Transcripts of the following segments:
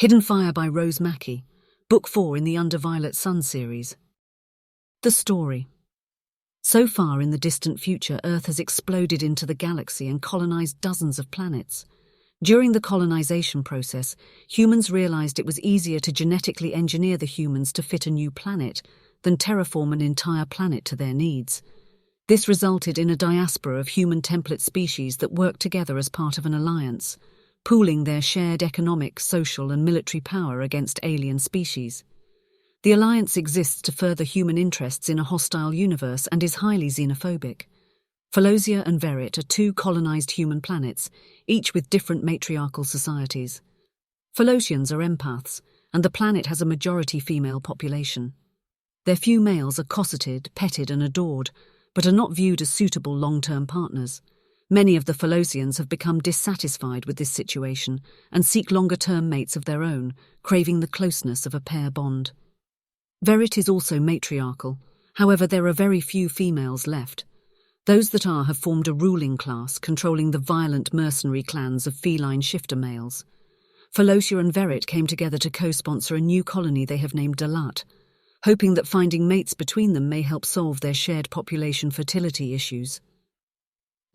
Hidden Fire by Rose Mackey, Book 4 in the Under Violet Sun series. The story. So far in the distant future, Earth has exploded into the galaxy and colonized dozens of planets. During the colonization process, humans realized it was easier to genetically engineer the humans to fit a new planet than terraform an entire planet to their needs. This resulted in a diaspora of human template species that worked together as part of an alliance, pooling their shared economic, social, and military power against alien species. The alliance exists to further human interests in a hostile universe and is highly xenophobic. Felosia and Verit are two colonized human planets, each with different matriarchal societies. Felosians are empaths, and the planet has a majority female population. Their few males are cosseted, petted, and adored, but are not viewed as suitable long-term partners. Many of the Felosians have become dissatisfied with this situation and seek longer-term mates of their own, craving the closeness of a pair bond. Verit is also matriarchal, however there are very few females left. Those that are have formed a ruling class, controlling the violent mercenary clans of feline shifter males. Felosia and Verit came together to co-sponsor a new colony they have named Dalat, hoping that finding mates between them may help solve their shared population fertility issues.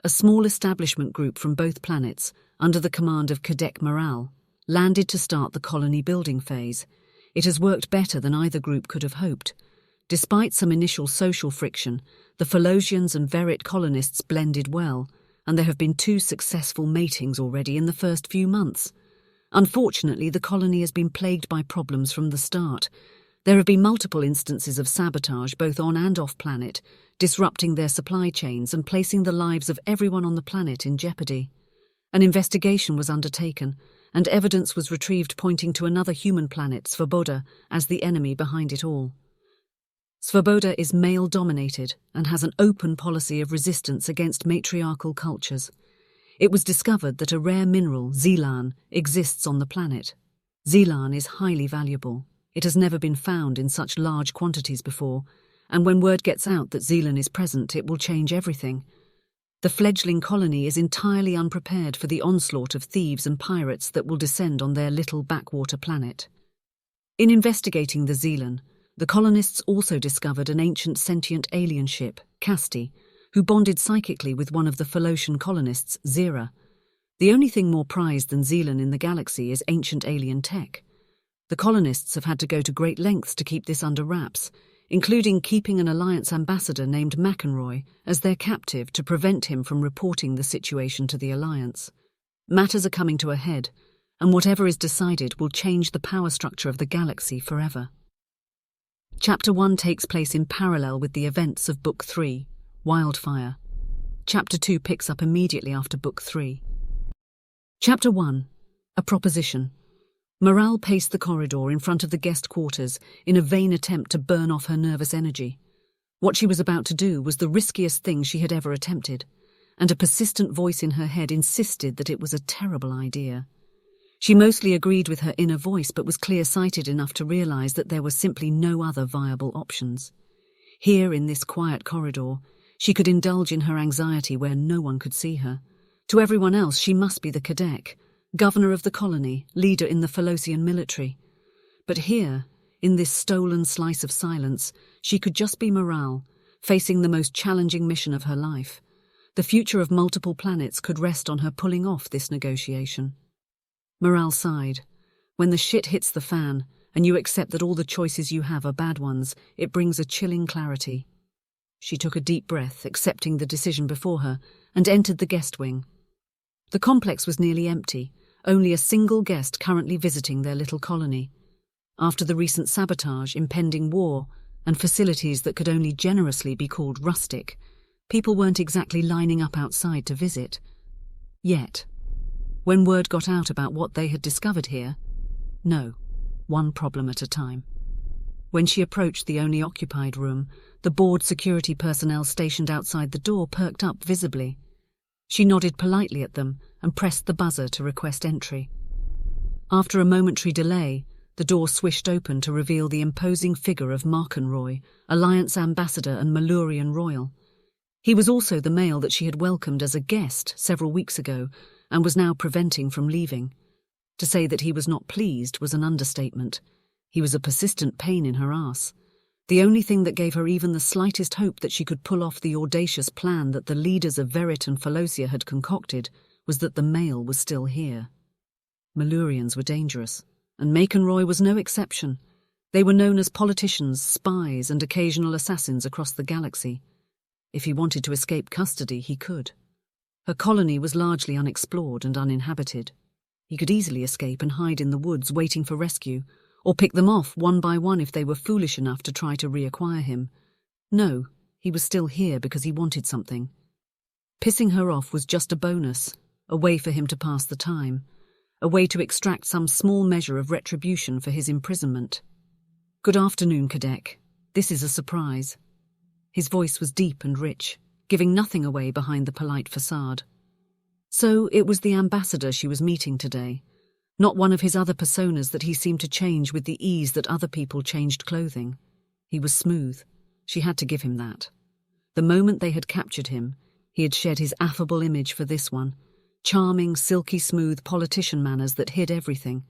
A small establishment group from both planets, under the command of Cadet Maral, landed to start the colony building phase. It has worked better than either group could have hoped. Despite some initial social friction, the Felosians and Verit colonists blended well, and there have been 2 successful matings already in the first few months. Unfortunately, the colony has been plagued by problems from the start. There have been multiple instances of sabotage both on and off planet, disrupting their supply chains and placing the lives of everyone on the planet in jeopardy. An investigation was undertaken, and evidence was retrieved pointing to another human planet, Svoboda, as the enemy behind it all. Svoboda is male-dominated and has an open policy of resistance against matriarchal cultures. It was discovered that a rare mineral, Zelan, exists on the planet. Zelan is highly valuable. It has never been found in such large quantities before, and when word gets out that Zelan is present, it will change everything. The fledgling colony is entirely unprepared for the onslaught of thieves and pirates that will descend on their little backwater planet. In investigating the Zelan, the colonists also discovered an ancient sentient alien ship, Casti, who bonded psychically with one of the Felosian colonists, Zira. The only thing more prized than Zelan in the galaxy is ancient alien tech. The colonists have had to go to great lengths to keep this under wraps, including keeping an alliance ambassador named MakenRoy as their captive to prevent him from reporting the situation to the alliance. Matters are coming to a head, and whatever is decided will change the power structure of the galaxy forever. Chapter 1 takes place in parallel with the events of Book 3, Wildfire. Chapter 2 picks up immediately after Book 3. Chapter 1, A Proposition. Maral paced the corridor in front of the guest quarters in a vain attempt to burn off her nervous energy. What she was about to do was the riskiest thing she had ever attempted, and a persistent voice in her head insisted that it was a terrible idea. She mostly agreed with her inner voice but was clear-sighted enough to realize that there were simply no other viable options. Here, in this quiet corridor, she could indulge in her anxiety where no one could see her. To everyone else, she must be the Cadet, governor of the colony, leader in the Felosian military. But here, in this stolen slice of silence, she could just be Maral, facing the most challenging mission of her life. The future of multiple planets could rest on her pulling off this negotiation. Maral sighed. When the shit hits the fan, and you accept that all the choices you have are bad ones, it brings a chilling clarity. She took a deep breath, accepting the decision before her, and entered the guest wing. The complex was nearly empty, only a single guest currently visiting their little colony. After the recent sabotage, impending war, and facilities that could only generously be called rustic, people weren't exactly lining up outside to visit. Yet, when word got out about what they had discovered here, no, one problem at a time. When she approached the only occupied room, the board security personnel stationed outside the door perked up visibly. She nodded politely at them and pressed the buzzer to request entry. After a momentary delay, the door swished open to reveal the imposing figure of MakenRoy, Alliance Ambassador and Malurian Royal. He was also the male that she had welcomed as a guest several weeks ago and was now preventing from leaving. To say that he was not pleased was an understatement. He was a persistent pain in her ass. The only thing that gave her even the slightest hope that she could pull off the audacious plan that the leaders of Verit and Pholosia had concocted was that the male was still here. Maluriens were dangerous, and MakenRoy was no exception. They were known as politicians, spies, and occasional assassins across the galaxy. If he wanted to escape custody, he could. Her colony was largely unexplored and uninhabited. He could easily escape and hide in the woods waiting for rescue, or pick them off one by one if they were foolish enough to try to reacquire him. No, he was still here because he wanted something. Pissing her off was just a bonus, a way for him to pass the time, a way to extract some small measure of retribution for his imprisonment. "Good afternoon, Cadet. This is a surprise." His voice was deep and rich, giving nothing away behind the polite facade. So it was the ambassador she was meeting today, not one of his other personas that he seemed to change with the ease that other people changed clothing. He was smooth. She had to give him that. The moment they had captured him, he had shed his affable image for this one, charming, silky smooth politician manners that hid everything.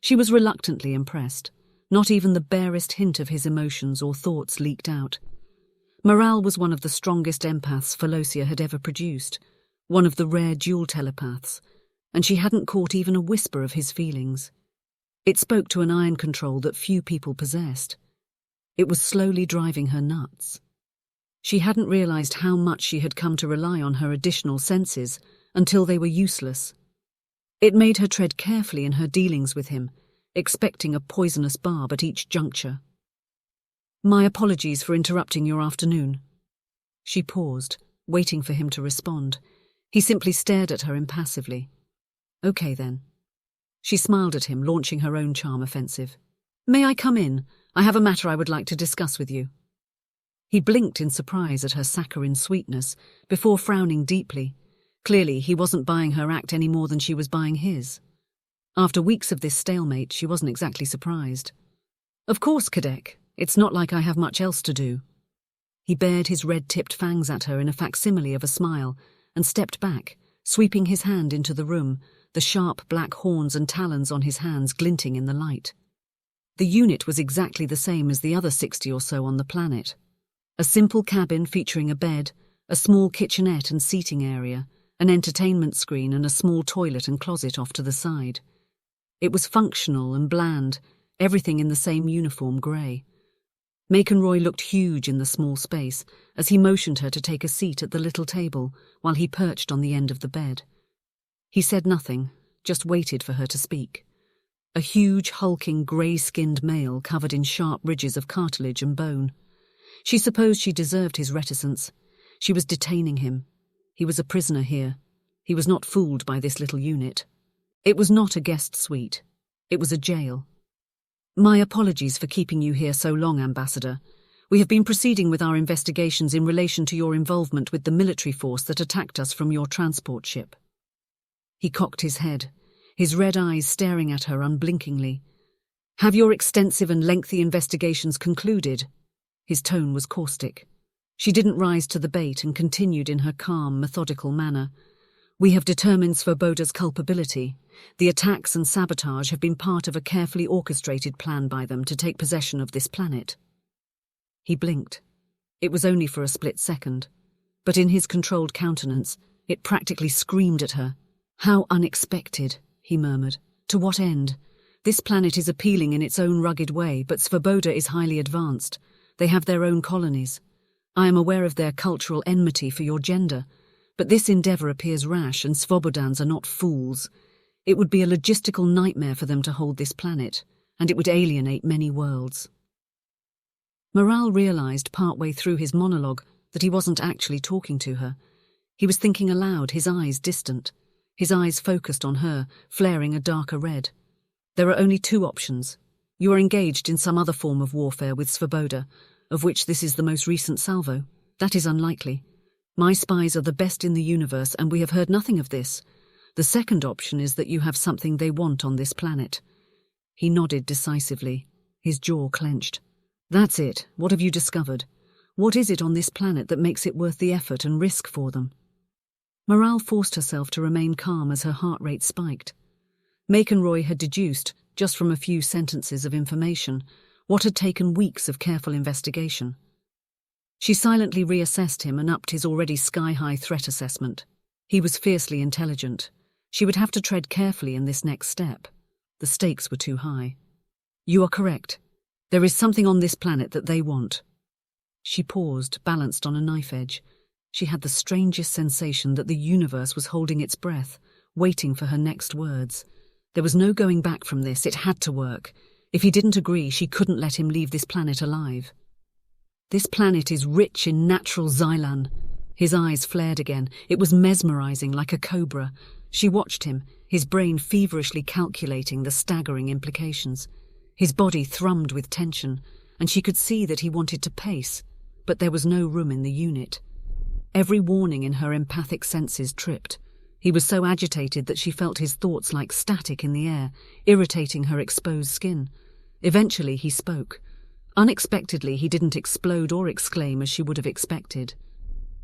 She was reluctantly impressed. Not even the barest hint of his emotions or thoughts leaked out. Maral was one of the strongest empaths Pholosia had ever produced, one of the rare dual telepaths, and she hadn't caught even a whisper of his feelings. It spoke to an iron control that few people possessed. It was slowly driving her nuts. She hadn't realized how much she had come to rely on her additional senses until they were useless. It made her tread carefully in her dealings with him, expecting a poisonous barb at each juncture. "My apologies for interrupting your afternoon." She paused, waiting for him to respond. He simply stared at her impassively. "Okay then." She smiled at him, launching her own charm offensive. "May I come in? I have a matter I would like to discuss with you." He blinked in surprise at her saccharine sweetness, before frowning deeply. Clearly, he wasn't buying her act any more than she was buying his. After weeks of this stalemate, she wasn't exactly surprised. "Of course, Cadet. It's not like I have much else to do." He bared his red-tipped fangs at her in a facsimile of a smile and stepped back, sweeping his hand into the room, the sharp black horns and talons on his hands glinting in the light. The unit was exactly the same as the other 60 or so on the planet. A simple cabin featuring a bed, a small kitchenette and seating area, an entertainment screen and a small toilet and closet off to the side. It was functional and bland, everything in the same uniform grey. MakenRoy looked huge in the small space as he motioned her to take a seat at the little table while he perched on the end of the bed. He said nothing, just waited for her to speak. A huge, hulking, grey-skinned male covered in sharp ridges of cartilage and bone. She supposed she deserved his reticence. She was detaining him. He was a prisoner here. He was not fooled by this little unit. It was not a guest suite. It was a jail. "My apologies for keeping you here so long, Ambassador. We have been proceeding with our investigations in relation to your involvement with the military force that attacked us from your transport ship." He cocked his head, his red eyes staring at her unblinkingly. "Have your extensive and lengthy investigations concluded?" His tone was caustic. She didn't rise to the bait and continued in her calm, methodical manner. "We have determined Svoboda's culpability. The attacks and sabotage have been part of a carefully orchestrated plan by them to take possession of this planet." He blinked. It was only for a split second, but in his controlled countenance, it practically screamed at her. "How unexpected," he murmured. "To what end? This planet is appealing in its own rugged way, but Svoboda is highly advanced. They have their own colonies. I am aware of their cultural enmity for your gender, but this endeavour appears rash, and Svobodans are not fools. It would be a logistical nightmare for them to hold this planet, and it would alienate many worlds." Maral realised partway through his monologue that he wasn't actually talking to her. He was thinking aloud, his eyes distant, his eyes focused on her, flaring a darker red. "There are only two options. You are engaged in some other form of warfare with Svoboda, of which this is the most recent salvo. That is unlikely. My spies are the best in the universe, and we have heard nothing of this. The second option is that you have something they want on this planet." He nodded decisively, his jaw clenched. "That's it. What have you discovered? What is it on this planet that makes it worth the effort and risk for them?" Maral forced herself to remain calm as her heart rate spiked. MakenRoy had deduced, just from a few sentences of information, what had taken weeks of careful investigation. She silently reassessed him and upped his already sky-high threat assessment. He was fiercely intelligent. She would have to tread carefully in this next step. The stakes were too high. You are correct. There is something on this planet that they want. She paused, balanced on a knife edge. She had the strangest sensation that the universe was holding its breath, waiting for her next words. There was no going back from this. It had to work. If he didn't agree, she couldn't let him leave this planet alive. This planet is rich in natural Xylan. His eyes flared again. It was mesmerizing, like a cobra. She watched him, his brain feverishly calculating the staggering implications. His body thrummed with tension, and she could see that he wanted to pace, but there was no room in the unit. Every warning in her empathic senses tripped. He was so agitated that she felt his thoughts like static in the air, irritating her exposed skin. Eventually he spoke. Unexpectedly, he didn't explode or exclaim as she would have expected.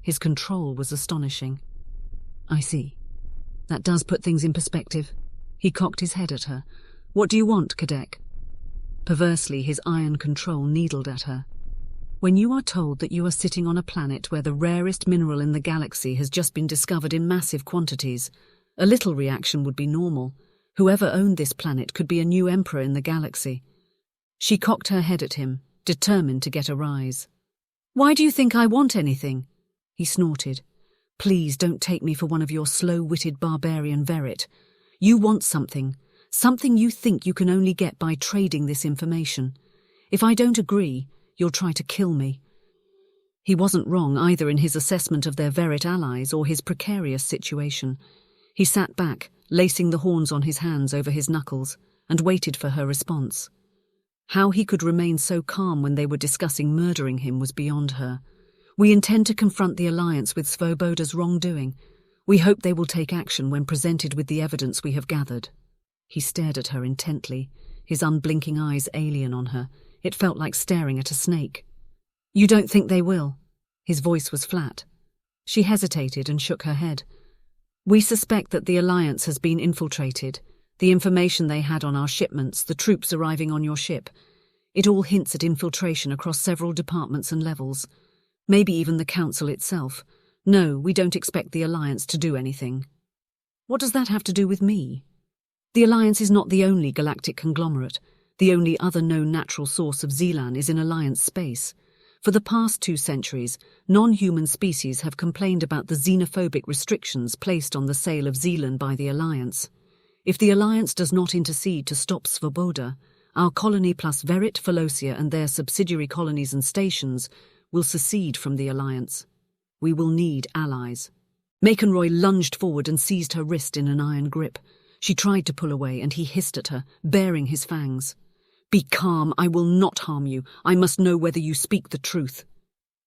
His control was astonishing. I see. That does put things in perspective. He cocked his head at her. What do you want, Kadek? Perversely, his iron control needled at her. When you are told that you are sitting on a planet where the rarest mineral in the galaxy has just been discovered in massive quantities, a little reaction would be normal. Whoever owned this planet could be a new emperor in the galaxy. She cocked her head at him, determined to get a rise. Why do you think I want anything? He snorted. Please don't take me for one of your slow-witted barbarian verit. You want something you think you can only get by trading this information. If I don't agree, you'll try to kill me. He wasn't wrong either in his assessment of their verit allies or his precarious situation. He sat back, lacing the horns on his hands over his knuckles, and waited for her response. How he could remain so calm when they were discussing murdering him was beyond her. We intend to confront the Alliance with Svoboda's wrongdoing. We hope they will take action when presented with the evidence we have gathered. He stared at her intently, his unblinking eyes alien on her. It felt like staring at a snake. You don't think they will? His voice was flat. She hesitated and shook her head. We suspect that the Alliance has been infiltrated. The information they had on our shipments, the troops arriving on your ship. It all hints at infiltration across several departments and levels. Maybe even the Council itself. No, we don't expect the Alliance to do anything. What does that have to do with me? The Alliance is not the only galactic conglomerate. The only other known natural source of Xylan is in Alliance space. For the past 2 centuries, non-human species have complained about the xenophobic restrictions placed on the sale of Xylan by the Alliance. If the Alliance does not intercede to stop Svoboda, our colony plus Verit, Pholosia and their subsidiary colonies and stations will secede from the Alliance. We will need allies. MakenRoy lunged forward and seized her wrist in an iron grip. She tried to pull away, and he hissed at her, baring his fangs. Be calm, I will not harm you. I must know whether you speak the truth.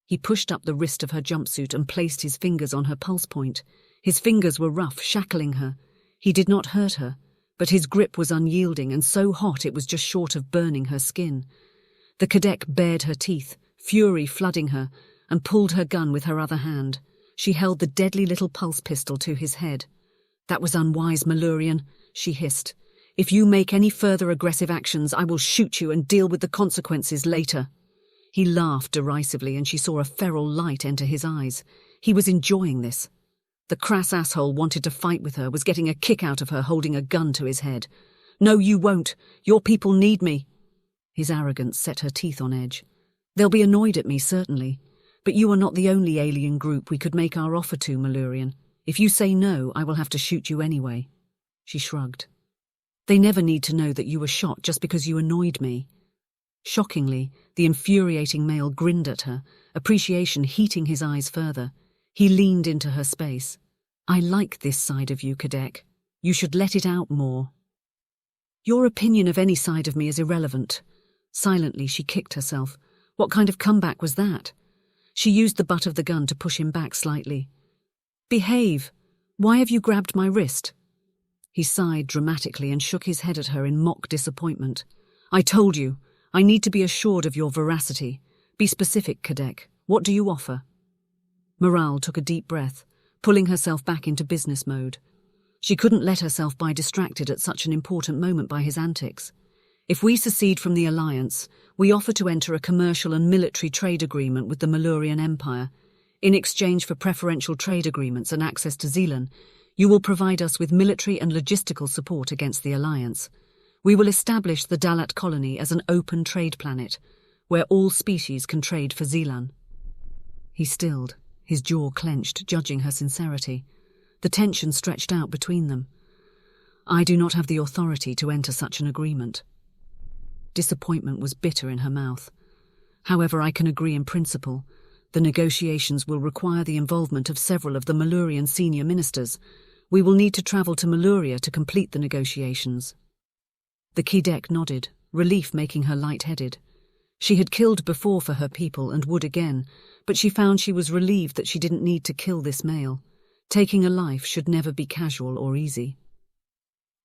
He pushed up the wrist of her jumpsuit and placed his fingers on her pulse point. His fingers were rough, shackling her. He did not hurt her, but his grip was unyielding and so hot it was just short of burning her skin. The cadet bared her teeth, fury flooding her, and pulled her gun with her other hand. She held the deadly little pulse pistol to his head. That was unwise, Malurian, she hissed. If you make any further aggressive actions, I will shoot you and deal with the consequences later. He laughed derisively, and she saw a feral light enter his eyes. He was enjoying this. The crass asshole wanted to fight with her, was getting a kick out of her holding a gun to his head. No, you won't. Your people need me. His arrogance set her teeth on edge. They'll be annoyed at me, certainly. But you are not the only alien group we could make our offer to, Malurian. If you say no, I will have to shoot you anyway. She shrugged. They never need to know that you were shot just because you annoyed me. Shockingly, the infuriating male grinned at her, appreciation heating his eyes further. He leaned into her space. I like this side of you, Kadek. You should let it out more. Your opinion of any side of me is irrelevant. Silently, she kicked herself. What kind of comeback was that? She used the butt of the gun to push him back slightly. Behave. Why have you grabbed my wrist? He sighed dramatically and shook his head at her in mock disappointment. I told you. I need to be assured of your veracity. Be specific, Kadek. What do you offer? Maral took a deep breath, pulling herself back into business mode. She couldn't let herself be distracted at such an important moment by his antics. If we secede from the alliance, we offer to enter a commercial and military trade agreement with the Malurian Empire. In exchange for preferential trade agreements and access to Zealand, you will provide us with military and logistical support against the alliance. We will establish the Dalat colony as an open trade planet, where all species can trade for Zealand. He stilled, his jaw clenched, judging her sincerity. The tension stretched out between them. I do not have the authority to enter such an agreement. Disappointment was bitter in her mouth. However, I can agree in principle. The negotiations will require the involvement of several of the Malurian senior ministers. We will need to travel to Maluria to complete the negotiations. The Kidek nodded, relief making her light-headed. She had killed before for her people and would again, but she found she was relieved that she didn't need to kill this male. Taking a life should never be casual or easy.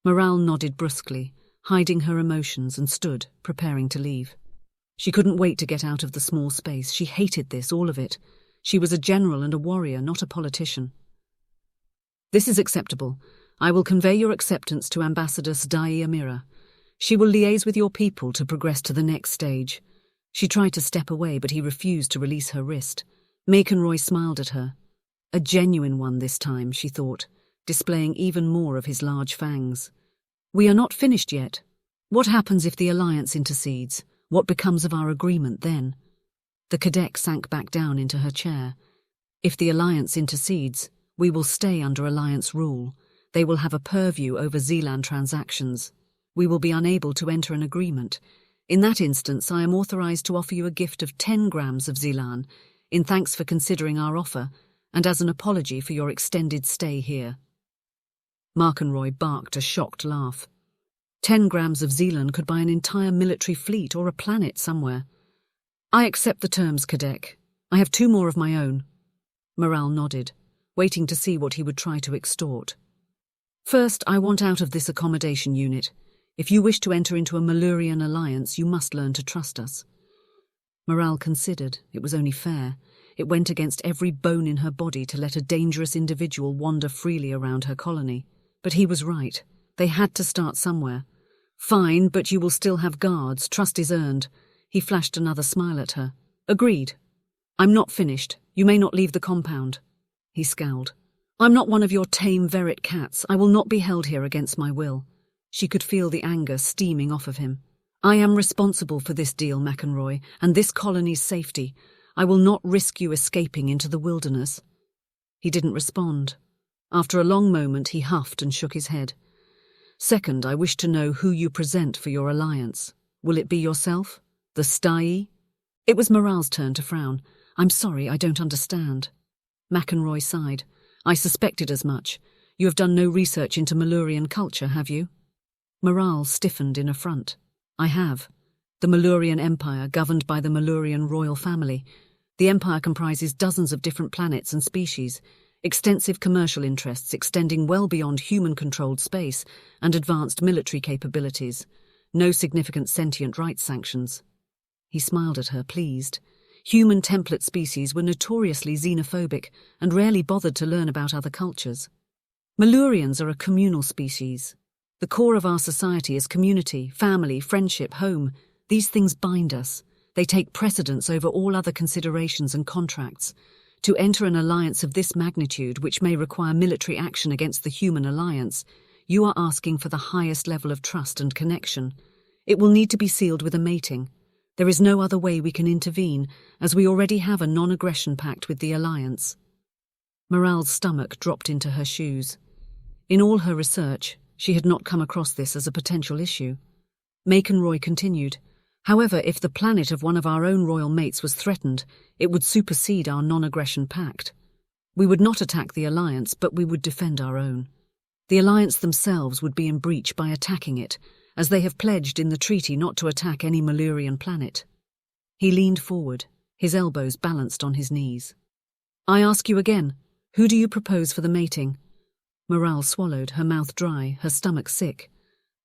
Maral nodded brusquely, hiding her emotions, and stood, preparing to leave. She couldn't wait to get out of the small space. She hated this, all of it. She was a general and a warrior, not a politician. This is acceptable. I will convey your acceptance to Ambassador Sdai Amira. She will liaise with your people to progress to the next stage. She tried to step away, but he refused to release her wrist. MakenRoy smiled at her. A genuine one this time, she thought, displaying even more of his large fangs. We are not finished yet. What happens if the alliance intercedes? What becomes of our agreement then? The cadet sank back down into her chair. If the alliance intercedes, we will stay under alliance rule. They will have a purview over Zealand transactions. We will be unable to enter an agreement. In that instance, I am authorized to offer you a gift of 10 grams of Zealand, in thanks for considering our offer, and as an apology for your extended stay here. MakenRoy barked a shocked laugh. 10 grams of Zealand could buy an entire military fleet or a planet somewhere. I accept the terms, Kadek. I have 2 more of my own. Maral nodded, waiting to see what he would try to extort. First, I want out of this accommodation unit. If you wish to enter into a Malurian alliance, you must learn to trust us. Maral considered. It was only fair. It went against every bone in her body to let a dangerous individual wander freely around her colony. But he was right. They had to start somewhere. Fine, but you will still have guards. Trust is earned. He flashed another smile at her. Agreed. I'm not finished. You may not leave the compound. He scowled. I'm not one of your tame verret cats. I will not be held here against my will. She could feel the anger steaming off of him. I am responsible for this deal, MakenRoy, and this colony's safety. I will not risk you escaping into the wilderness. He didn't respond. After a long moment, he huffed and shook his head. Second, I wish to know who you present for your alliance. Will it be yourself? The Stai? It was Maral's turn to frown. I'm sorry, I don't understand. MakenRoy sighed. I suspected as much. You have done no research into Malurian culture, have you? Maral stiffened in affront. I have. The Malurian Empire, governed by the Malurian royal family. The empire comprises dozens of different planets and species, extensive commercial interests extending well beyond human-controlled space, and advanced military capabilities. No significant sentient rights sanctions. He smiled at her, pleased. Human template species were notoriously xenophobic and rarely bothered to learn about other cultures. Malurians are a communal species. The core of our society is community, family, friendship, home. These things bind us. They take precedence over all other considerations and contracts. To enter an alliance of this magnitude, which may require military action against the human alliance, you are asking for the highest level of trust and connection. It will need to be sealed with a mating. There is no other way we can intervene, as we already have a non-aggression pact with the alliance. Maral's stomach dropped into her shoes. In all her research, she had not come across this as a potential issue. MakenRoy continued. However, if the planet of one of our own royal mates was threatened, it would supersede our non-aggression pact. We would not attack the alliance, but we would defend our own. The alliance themselves would be in breach by attacking it, as they have pledged in the treaty not to attack any Malurian planet. He leaned forward, his elbows balanced on his knees. I ask you again, who do you propose for the mating? Maral swallowed, her mouth dry, her stomach sick.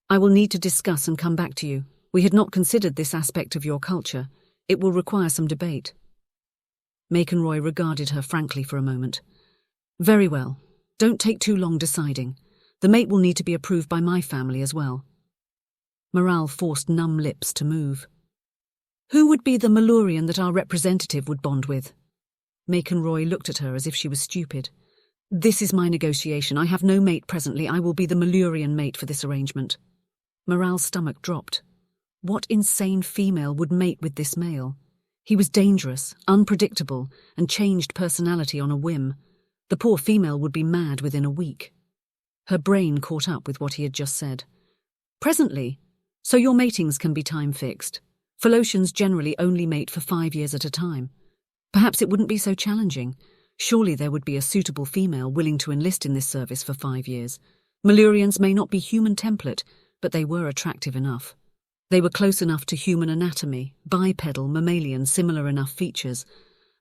I will need to discuss and come back to you. We had not considered this aspect of your culture. It will require some debate. MakenRoy regarded her frankly for a moment. Very well. Don't take too long deciding. The mate will need to be approved by my family as well. Maral forced numb lips to move. Who would be the Malurian that our representative would bond with? MakenRoy looked at her as if she was stupid. This is my negotiation. I have no mate presently. I will be the Malurian mate for this arrangement. Maral's stomach dropped. What insane female would mate with this male? He was dangerous, unpredictable, and changed personality on a whim. The poor female would be mad within a week. Her brain caught up with what he had just said. Presently, so your matings can be time-fixed. Philosians generally only mate for 5 years at a time. Perhaps it wouldn't be so challenging. Surely there would be a suitable female willing to enlist in this service for 5 years. Maluriens may not be human template, but they were attractive enough. They were close enough to human anatomy, bipedal, mammalian, similar enough features.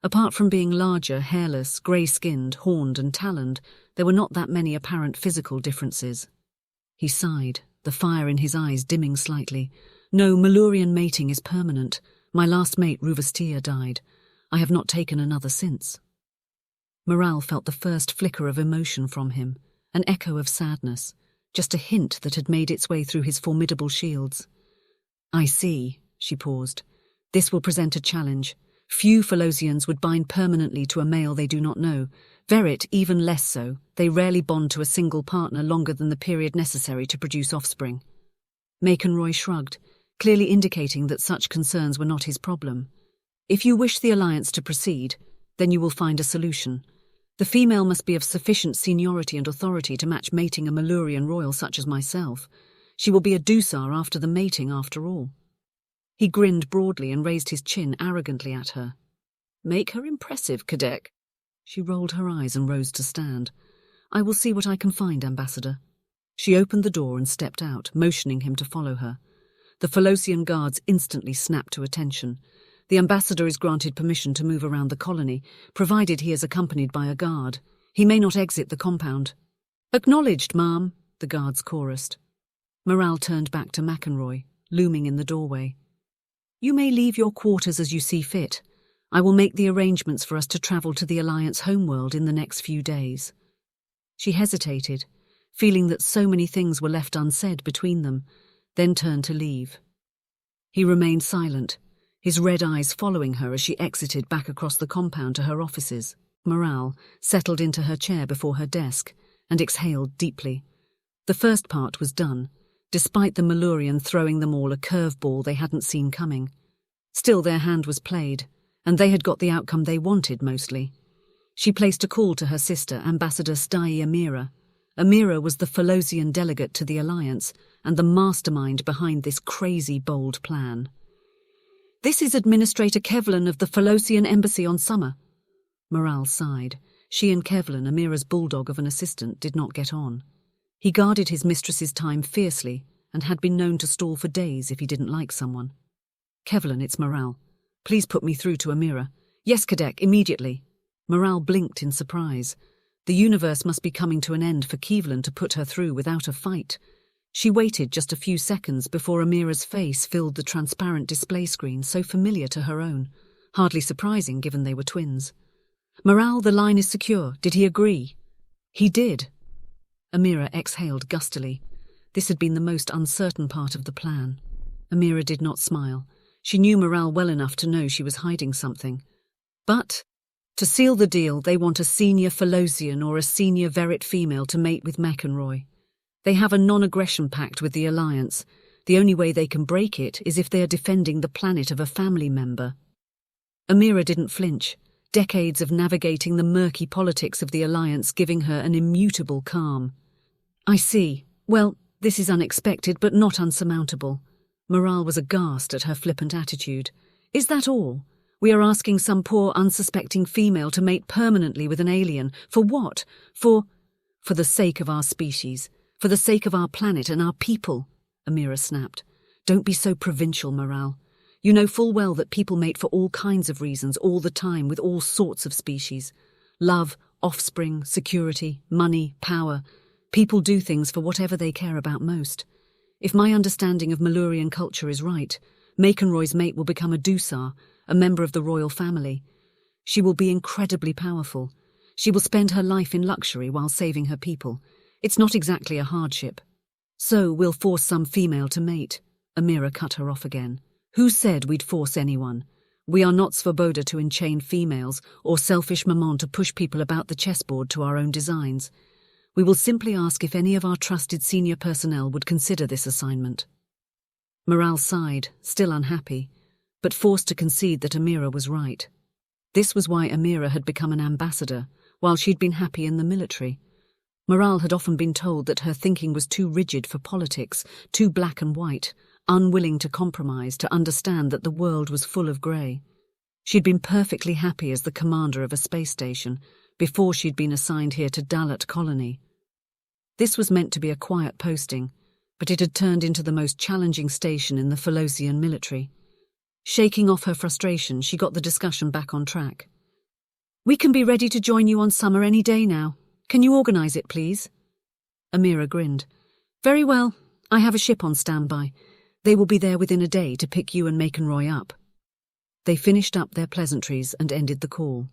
Apart from being larger, hairless, grey-skinned, horned and taloned, there were not that many apparent physical differences. He sighed, the fire in his eyes dimming slightly. No, Malurian mating is permanent. My last mate, Ruvastia, died. I have not taken another since. Maral felt the first flicker of emotion from him, an echo of sadness, just a hint that had made its way through his formidable shields. I see, she paused. This will present a challenge. Few Philosians would bind permanently to a male they do not know. Verit even less so. They rarely bond to a single partner longer than the period necessary to produce offspring. MakenRoy shrugged, clearly indicating that such concerns were not his problem. If you wish the alliance to proceed, then you will find a solution. The female must be of sufficient seniority and authority to match mating a Malurian royal such as myself. She will be a Dusar after the mating, after all. He grinned broadly and raised his chin arrogantly at her. Make her impressive, Kadek. She rolled her eyes and rose to stand. I will see what I can find, Ambassador. She opened the door and stepped out, motioning him to follow her. The Philosian guards instantly snapped to attention. The ambassador is granted permission to move around the colony, provided he is accompanied by a guard. He may not exit the compound. Acknowledged, ma'am, the guards chorused. Maral turned back to MakenRoy, looming in the doorway. You may leave your quarters as you see fit. I will make the arrangements for us to travel to the Alliance homeworld in the next few days. She hesitated, feeling that so many things were left unsaid between them, then turned to leave. He remained silent, his red eyes following her as she exited back across the compound to her offices. Maral settled into her chair before her desk and exhaled deeply. The first part was done, despite the Malurian throwing them all a curveball they hadn't seen coming. Still, their hand was played, and they had got the outcome they wanted, mostly. She placed a call to her sister, Ambassador Stai Amira. Amira was the Philosian delegate to the Alliance and the mastermind behind this crazy, bold plan. This is Administrator Kevlin of the Philosian Embassy on Summer. Maral sighed. She and Kevlin, Amira's bulldog of an assistant, did not get on. He guarded his mistress's time fiercely and had been known to stall for days if he didn't like someone. Kevlin, it's Maral. Please put me through to Amira. Yes, Kadek, immediately. Maral blinked in surprise. The universe must be coming to an end for Kevlin to put her through without a fight. She waited just a few seconds before Amira's face filled the transparent display screen so familiar to her own, hardly surprising given they were twins. Maral, the line is secure. Did he agree? He did. Amira exhaled gustily. This had been the most uncertain part of the plan. Amira did not smile. She knew Maral well enough to know she was hiding something. But, to seal the deal, they want a senior Philosian or a senior Verit female to mate with MakenRoy. They have a non-aggression pact with the Alliance. The only way they can break it is if they are defending the planet of a family member. Amira didn't flinch, decades of navigating the murky politics of the Alliance giving her an immutable calm. I see. Well, this is unexpected but not unsurmountable. Maral was aghast at her flippant attitude. Is that all? We are asking some poor unsuspecting female to mate permanently with an alien. For what? For the sake of our species. For the sake of our planet and our people, Amira snapped. Don't be so provincial, Maral. You know full well that people mate for all kinds of reasons, all the time, with all sorts of species. Love, offspring, security, money, power. People do things for whatever they care about most. If my understanding of Malurian culture is right, MakenRoy's mate will become a Dusar, a member of the royal family. She will be incredibly powerful. She will spend her life in luxury while saving her people. It's not exactly a hardship. So we'll force some female to mate. Amira cut her off again. Who said we'd force anyone? We are not Svoboda to enchain females or selfish maman to push people about the chessboard to our own designs. We will simply ask if any of our trusted senior personnel would consider this assignment. Maral sighed, still unhappy, but forced to concede that Amira was right. This was why Amira had become an ambassador, while she'd been happy in the military. Maral had often been told that her thinking was too rigid for politics, too black and white, unwilling to compromise, to understand that the world was full of grey. She'd been perfectly happy as the commander of a space station, before she'd been assigned here to Dalat Colony. This was meant to be a quiet posting, but it had turned into the most challenging station in the Phalosian military. Shaking off her frustration, she got the discussion back on track. We can be ready to join you on summer any day now. Can you organise it, please? Amira grinned. Very well. I have a ship on standby. They will be there within a day to pick you and MakenRoy up. They finished up their pleasantries and ended the call.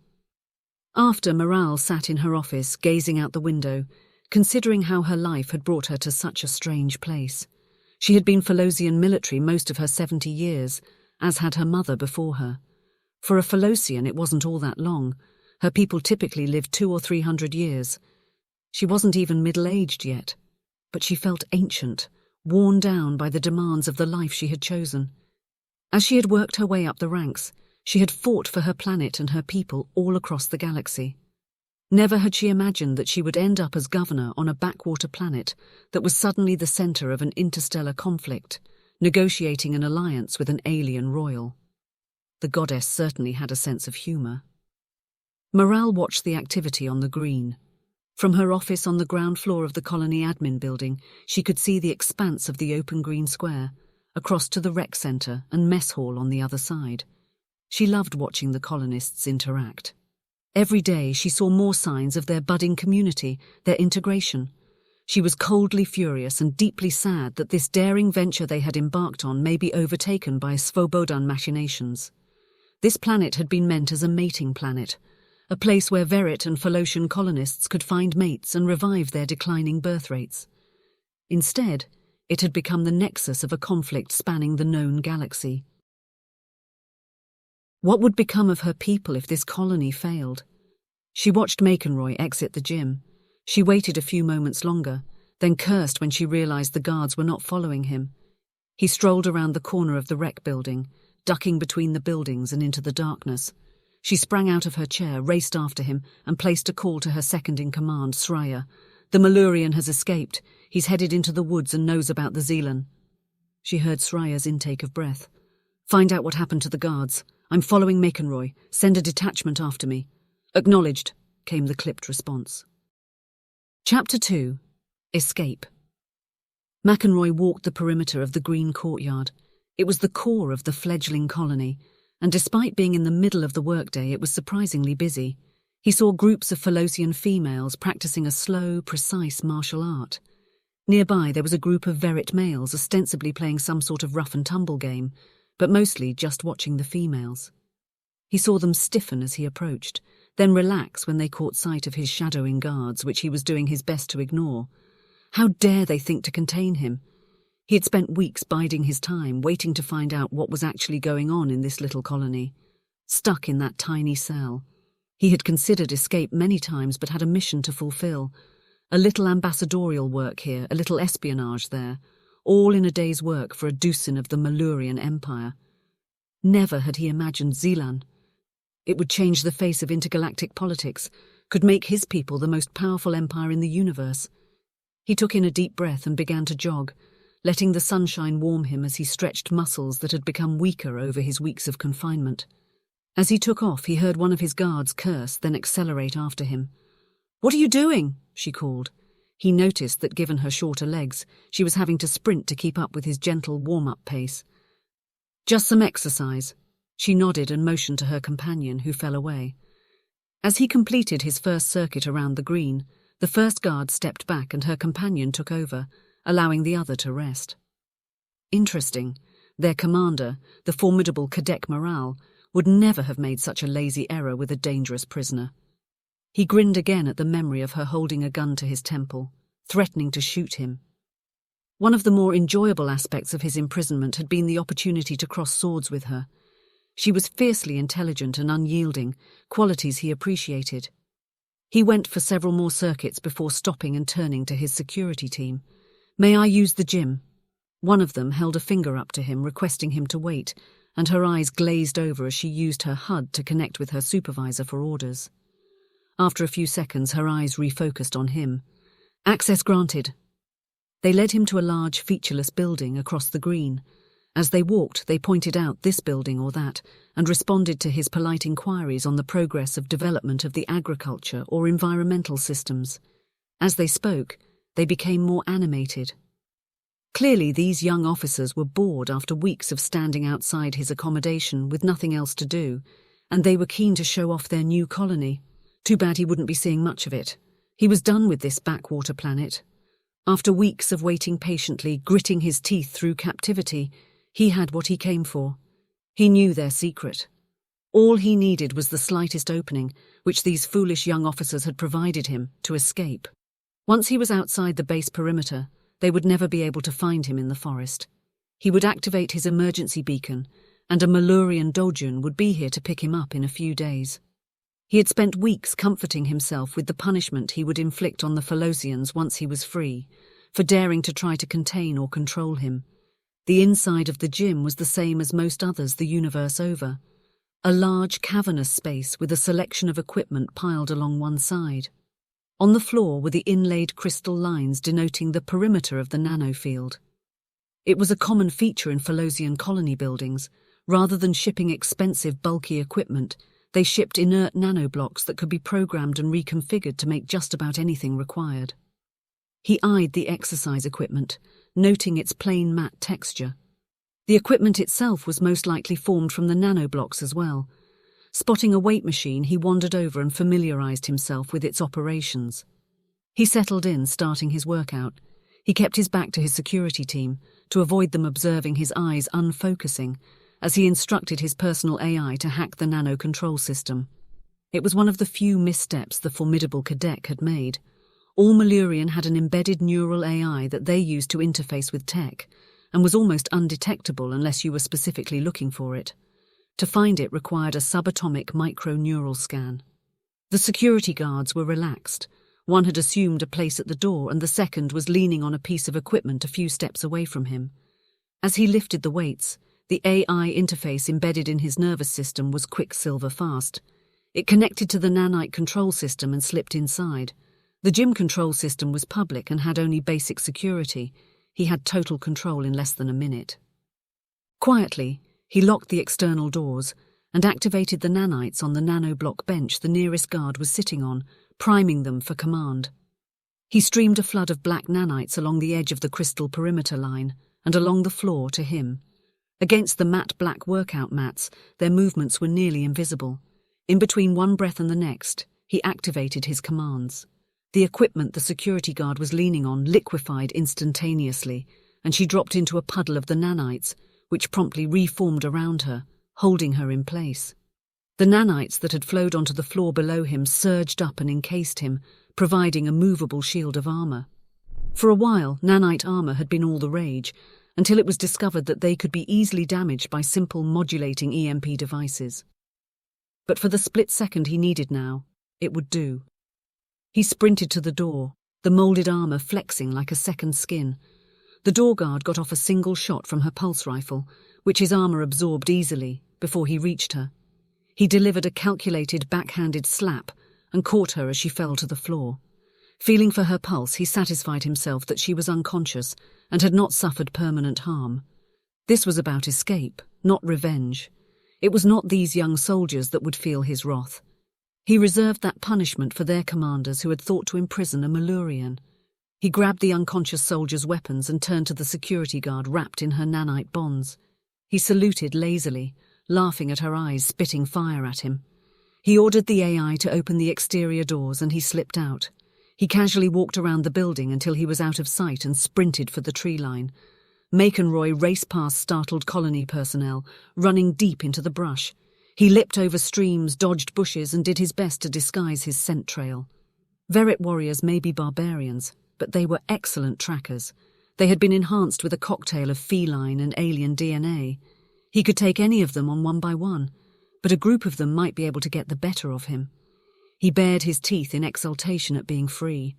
After, Maral sat in her office, gazing out the window, considering how her life had brought her to such a strange place. She had been Phalosian military most of her 70 years, as had her mother before her. For a Phalosian, it wasn't all that long. Her people typically lived 200 or 300 years. She wasn't even middle-aged yet, but she felt ancient, worn down by the demands of the life she had chosen. As she had worked her way up the ranks, she had fought for her planet and her people all across the galaxy. Never had she imagined that she would end up as governor on a backwater planet that was suddenly the center of an interstellar conflict, negotiating an alliance with an alien royal. The goddess certainly had a sense of humor. Maral watched the activity on the green. From her office on the ground floor of the colony admin building, she could see the expanse of the open green square, across to the rec center and mess hall on the other side. She loved watching the colonists interact. Every day she saw more signs of their budding community, their integration. She was coldly furious and deeply sad that this daring venture they had embarked on may be overtaken by Svobodan machinations. This planet had been meant as a mating planet, a place where Verit and Phalosian colonists could find mates and revive their declining birth rates. Instead, it had become the nexus of a conflict spanning the known galaxy. What would become of her people if this colony failed? She watched MakenRoy exit the gym. She waited a few moments longer, then cursed when she realized the guards were not following him. He strolled around the corner of the rec building, ducking between the buildings and into the darkness. She sprang out of her chair, raced after him, and placed a call to her second-in-command, Sraya. The Malurian has escaped. He's headed into the woods and knows about the Zealan. She heard Sraya's intake of breath. Find out what happened to the guards. I'm following MakenRoy. Send a detachment after me. Acknowledged, came the clipped response. Chapter 2. Escape. MakenRoy walked the perimeter of the green courtyard. It was the core of the fledgling colony, and despite being in the middle of the workday, it was surprisingly busy. He saw groups of Phalosian females practicing a slow, precise martial art. Nearby, there was a group of Verit males ostensibly playing some sort of rough-and-tumble game, but mostly just watching the females. He saw them stiffen as he approached, then relax when they caught sight of his shadowing guards, which he was doing his best to ignore. How dare they think to contain him? He had spent weeks biding his time, waiting to find out what was actually going on in this little colony. Stuck in that tiny cell. He had considered escape many times but had a mission to fulfill. A little ambassadorial work here, a little espionage there, all in a day's work for a Dusin of the Malurian Empire. Never had he imagined Zealan. It would change the face of intergalactic politics, could make his people the most powerful empire in the universe. He took in a deep breath and began to jog, letting the sunshine warm him as he stretched muscles that had become weaker over his weeks of confinement. As he took off, he heard one of his guards curse, then accelerate after him. "What are you doing?" she called. He noticed that given her shorter legs, she was having to sprint to keep up with his gentle warm-up pace. "Just some exercise." She nodded and motioned to her companion, who fell away. As he completed his first circuit around the green, the first guard stepped back and her companion took over, allowing the other to rest. Interesting. Their commander, the formidable Cadet Maral, would never have made such a lazy error with a dangerous prisoner. He grinned again at the memory of her holding a gun to his temple. threatening to shoot him. One of the more enjoyable aspects of his imprisonment had been the opportunity to cross swords with her. She was fiercely intelligent and unyielding, qualities he appreciated. He went for several more circuits before stopping and turning to his security team. "May I use the gym?" One of them held a finger up to him, requesting him to wait, and her eyes glazed over as she used her HUD to connect with her supervisor for orders. After a few seconds, her eyes refocused on him. "Access granted." They led him to a large, featureless building across the green. As they walked, they pointed out this building or that, and responded to his polite inquiries on the progress of development of the agriculture or environmental systems. As they spoke, they became more animated. Clearly, these young officers were bored after weeks of standing outside his accommodation with nothing else to do, and they were keen to show off their new colony. Too bad he wouldn't be seeing much of it. He was done with this backwater planet. After weeks of waiting patiently, gritting his teeth through captivity, he had what he came for. He knew their secret. All he needed was the slightest opening, which these foolish young officers had provided him, to escape. Once he was outside the base perimeter, they would never be able to find him in the forest. He would activate his emergency beacon, and a Malurian Dojun would be here to pick him up in a few days. He had spent weeks comforting himself with the punishment he would inflict on the Phalosians once he was free, for daring to try to contain or control him. The inside of the gym was the same as most others the universe over. A large cavernous space with a selection of equipment piled along one side. On the floor were the inlaid crystal lines denoting the perimeter of the nanofield. It was a common feature in Phalosian colony buildings. Rather than shipping expensive, bulky equipment, they shipped inert nanoblocks that could be programmed and reconfigured to make just about anything required. He eyed the exercise equipment, noting its plain matte texture. The equipment itself was most likely formed from the nanoblocks as well. Spotting a weight machine, he wandered over and familiarized himself with its operations. He settled in, starting his workout. He kept his back to his security team, to avoid them observing his eyes unfocusing, as he instructed his personal AI to hack the nano control system. It was one of the few missteps the formidable cadet had made. All Malurian had an embedded neural AI that they used to interface with tech, and was almost undetectable unless you were specifically looking for it. To find it required a subatomic microneural scan. The security guards were relaxed. One had assumed a place at the door, and the second was leaning on a piece of equipment a few steps away from him. As he lifted the weights, the AI interface embedded in his nervous system was quicksilver fast. It connected to the nanite control system and slipped inside. The gym control system was public and had only basic security. He had total control in less than a minute. Quietly, he locked the external doors and activated the nanites on the nanoblock bench the nearest guard was sitting on, priming them for command. He streamed a flood of black nanites along the edge of the crystal perimeter line and along the floor to him. Against the matte black workout mats, their movements were nearly invisible. In between one breath and the next, he activated his commands. The equipment the security guard was leaning on liquefied instantaneously, and she dropped into a puddle of the nanites, which promptly reformed around her, holding her in place. The nanites that had flowed onto the floor below him surged up and encased him, providing a movable shield of armor. For a while, nanite armor had been all the rage, until it was discovered that they could be easily damaged by simple modulating EMP devices. But for the split second he needed now, it would do. He sprinted to the door, the molded armor flexing like a second skin. The door guard got off a single shot from her pulse rifle, which his armor absorbed easily, before he reached her. He delivered a calculated backhanded slap and caught her as she fell to the floor. Feeling for her pulse, he satisfied himself that she was unconscious and had not suffered permanent harm. This was about escape, not revenge. It was not these young soldiers that would feel his wrath. He reserved that punishment for their commanders who had thought to imprison a Malurian. He grabbed the unconscious soldier's weapons and turned to the security guard wrapped in her nanite bonds. He saluted lazily, laughing at her eyes spitting fire at him. He ordered the AI to open the exterior doors and he slipped out. He casually walked around the building until he was out of sight and sprinted for the tree line. MakenRoy raced past startled colony personnel, running deep into the brush. He leapt over streams, dodged bushes, and did his best to disguise his scent trail. Verit warriors may be barbarians, but they were excellent trackers. They had been enhanced with a cocktail of feline and alien DNA. He could take any of them on one by one, but a group of them might be able to get the better of him. He bared his teeth in exultation at being free.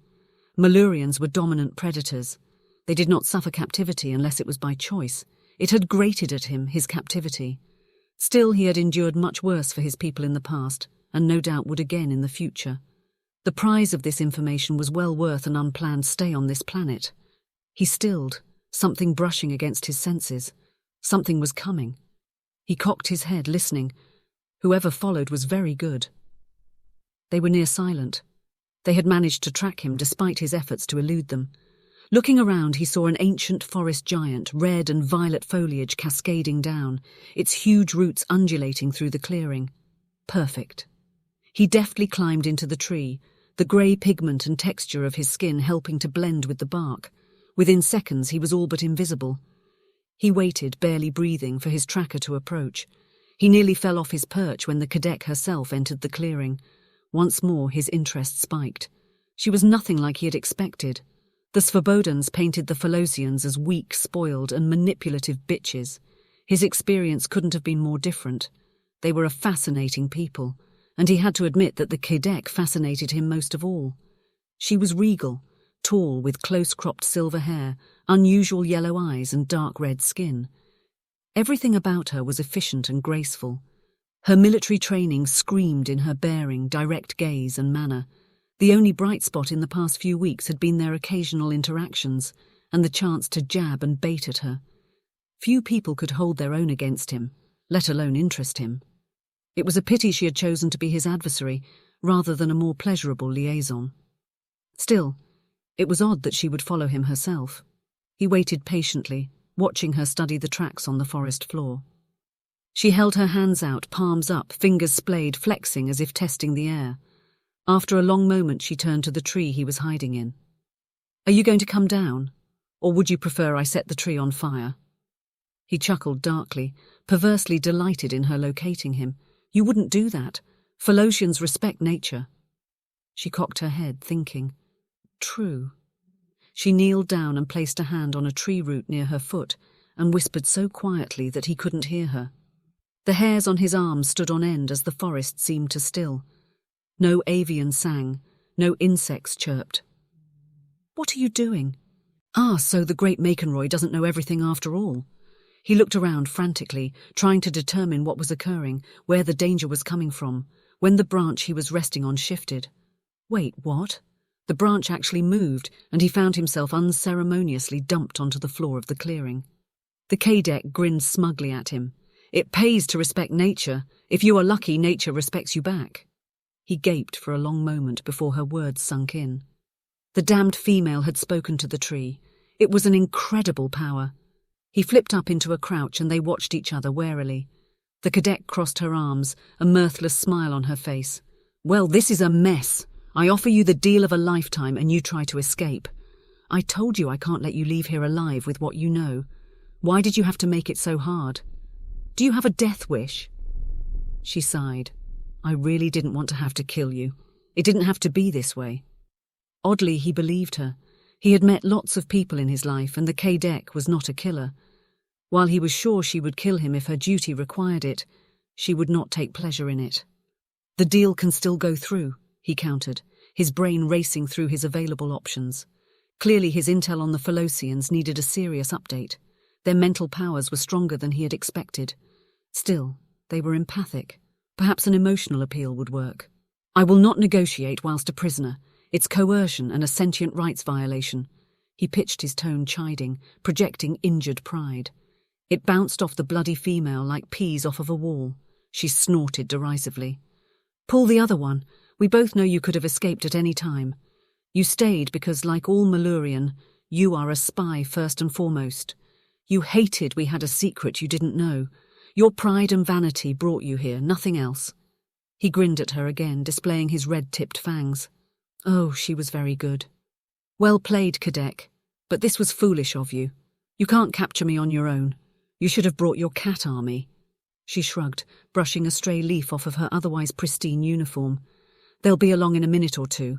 Maluriens were dominant predators. They did not suffer captivity unless it was by choice. It had grated at him, his captivity. Still, he had endured much worse for his people in the past, and no doubt would again in the future. The prize of this information was well worth an unplanned stay on this planet. He stilled, something brushing against his senses. Something was coming. He cocked his head, listening. Whoever followed was very good. They were near silent. They had managed to track him despite his efforts to elude them. Looking around, he saw an ancient forest giant, red and violet foliage cascading down, its huge roots undulating through the clearing. Perfect. He deftly climbed into the tree, the grey pigment and texture of his skin helping to blend with the bark. Within seconds, he was all but invisible. He waited, barely breathing, for his tracker to approach. He nearly fell off his perch when the cadet herself entered the clearing. Once more, his interest spiked. She was nothing like he had expected. The Svobodans painted the Philosians as weak, spoiled, and manipulative bitches. His experience couldn't have been more different. They were a fascinating people, and he had to admit that the cadet fascinated him most of all. She was regal, tall, with close-cropped silver hair, unusual yellow eyes, and dark red skin. Everything about her was efficient and graceful. Her military training screamed in her bearing, direct gaze, and manner. The only bright spot in the past few weeks had been their occasional interactions, and the chance to jab and bait at her. Few people could hold their own against him, let alone interest him. It was a pity she had chosen to be his adversary, rather than a more pleasurable liaison. Still, it was odd that she would follow him herself. He waited patiently, watching her study the tracks on the forest floor. She held her hands out, palms up, fingers splayed, flexing as if testing the air. After a long moment, she turned to the tree he was hiding in. "Are you going to come down? Or would you prefer I set the tree on fire?" He chuckled darkly, perversely delighted in her locating him. "You wouldn't do that. Philosians respect nature." She cocked her head, thinking. True. She kneeled down and placed a hand on a tree root near her foot and whispered so quietly that he couldn't hear her. The hairs on his arms stood on end as the forest seemed to still. No avian sang, no insects chirped. "What are you doing?" "Ah, so the great MakenRoy doesn't know everything after all." He looked around frantically, trying to determine what was occurring, where the danger was coming from, when the branch he was resting on shifted. Wait, what? The branch actually moved, and he found himself unceremoniously dumped onto the floor of the clearing. The cadet grinned smugly at him. "It pays to respect nature. If you are lucky, nature respects you back." He gaped for a long moment before her words sunk in. The damned female had spoken to the tree. It was an incredible power. He flipped up into a crouch and they watched each other warily. The cadet crossed her arms, a mirthless smile on her face. "Well, this is a mess. I offer you the deal of a lifetime and you try to escape. I told you I can't let you leave here alive with what you know. Why did you have to make it so hard? Do you have a death wish?" She sighed. "I really didn't want to have to kill you. It didn't have to be this way." Oddly, he believed her. He had met lots of people in his life, and the cadet was not a killer. While he was sure she would kill him if her duty required it, she would not take pleasure in it. "The deal can still go through," he countered, his brain racing through his available options. Clearly his intel on the Philosians needed a serious update. Their mental powers were stronger than he had expected. Still, they were empathic. Perhaps an emotional appeal would work. "I will not negotiate whilst a prisoner. It's coercion and a sentient rights violation." He pitched his tone, chiding, projecting injured pride. It bounced off the bloody female like peas off of a wall. She snorted derisively. "Pull the other one. We both know you could have escaped at any time. You stayed because, like all Malurien, you are a spy first and foremost. You hated we had a secret you didn't know. Your pride and vanity brought you here, nothing else." He grinned at her again, displaying his red-tipped fangs. Oh, she was very good. "Well played, cadet, but this was foolish of you. You can't capture me on your own. You should have brought your cat army." She shrugged, brushing a stray leaf off of her otherwise pristine uniform. "They'll be along in a minute or two.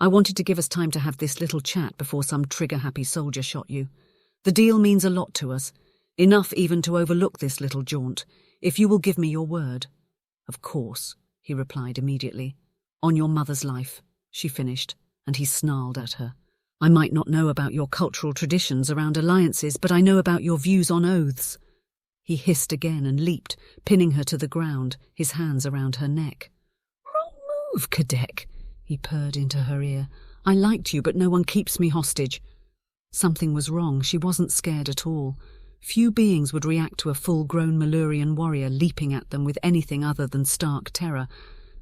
I wanted to give us time to have this little chat before some trigger-happy soldier shot you. The deal means a lot to us, enough even to overlook this little jaunt, if you will give me your word." "Of course," he replied immediately. "On your mother's life," she finished, and he snarled at her. "I might not know about your cultural traditions around alliances, but I know about your views on oaths." He hissed again and leaped, pinning her to the ground, his hands around her neck. "Wrong move, Cadet," he purred into her ear. "I liked you, but no one keeps me hostage." Something was wrong. She wasn't scared at all. Few beings would react to a full-grown Malurian warrior leaping at them with anything other than stark terror.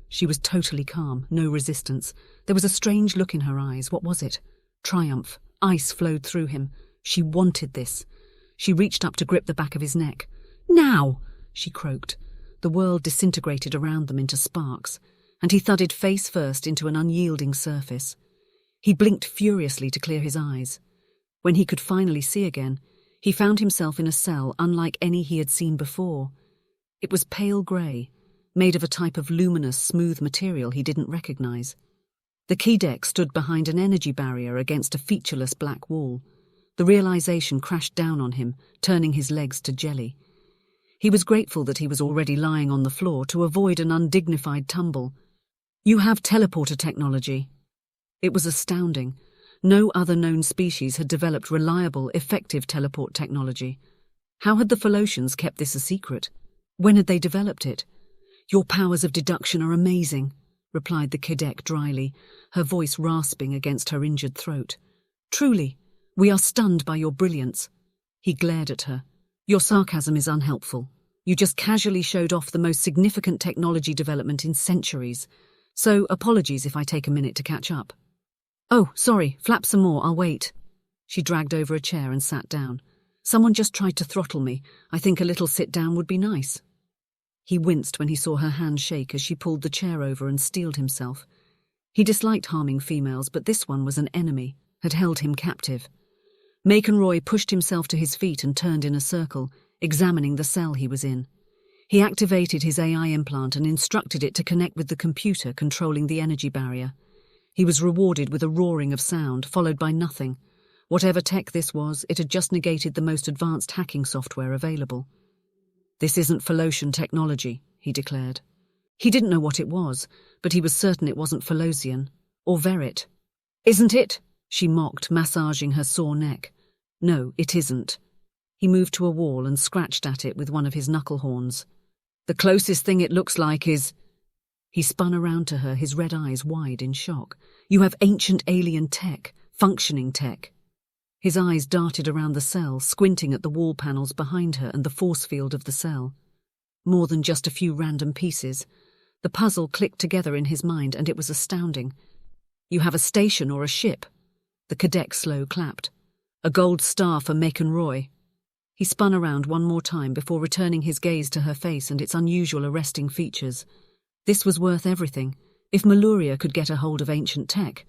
She was totally calm, no resistance. There was a strange look in her eyes. What was it? Triumph. Ice flowed through him. She wanted this. She reached up to grip the back of his neck. "Now!" she croaked. The world disintegrated around them into sparks, and he thudded face first into an unyielding surface. He blinked furiously to clear his eyes. When he could finally see again, he found himself in a cell unlike any he had seen before. It was pale grey, made of a type of luminous, smooth material he didn't recognize. The key deck stood behind an energy barrier against a featureless black wall. The realization crashed down on him, turning his legs to jelly. He was grateful that he was already lying on the floor to avoid an undignified tumble. "You have teleporter technology." It was astounding. No other known species had developed reliable, effective teleport technology. How had the Philosians kept this a secret? When had they developed it? "Your powers of deduction are amazing," replied the cadet dryly, her voice rasping against her injured throat. "Truly, we are stunned by your brilliance." He glared at her. "Your sarcasm is unhelpful. You just casually showed off the most significant technology development in centuries. So apologies if I take a minute to catch up." "Oh, sorry, flap some more, I'll wait." She dragged over a chair and sat down. "Someone just tried to throttle me. I think a little sit down would be nice." He winced when he saw her hand shake as she pulled the chair over and steeled himself. He disliked harming females, but this one was an enemy, had held him captive. MakenRoy pushed himself to his feet and turned in a circle, examining the cell he was in. He activated his AI implant and instructed it to connect with the computer controlling the energy barrier. He was rewarded with a roaring of sound, followed by nothing. Whatever tech this was, it had just negated the most advanced hacking software available. "This isn't Philosian technology," he declared. He didn't know what it was, but he was certain it wasn't Philosian, or Verit. "Isn't it?" she mocked, massaging her sore neck. "No, it isn't." He moved to a wall and scratched at it with one of his knuckle horns. "The closest thing it looks like is—" He spun around to her, his red eyes wide in shock. "You have ancient alien tech, functioning tech." His eyes darted around the cell, squinting at the wall panels behind her and the force field of the cell. More than just a few random pieces. The puzzle clicked together in his mind, and it was astounding. "You have a station or a ship?" The cadet slow clapped. "A gold star for MakenRoy." He spun around one more time before returning his gaze to her face and its unusual arresting features. This was worth everything. If Maluria could get a hold of ancient tech,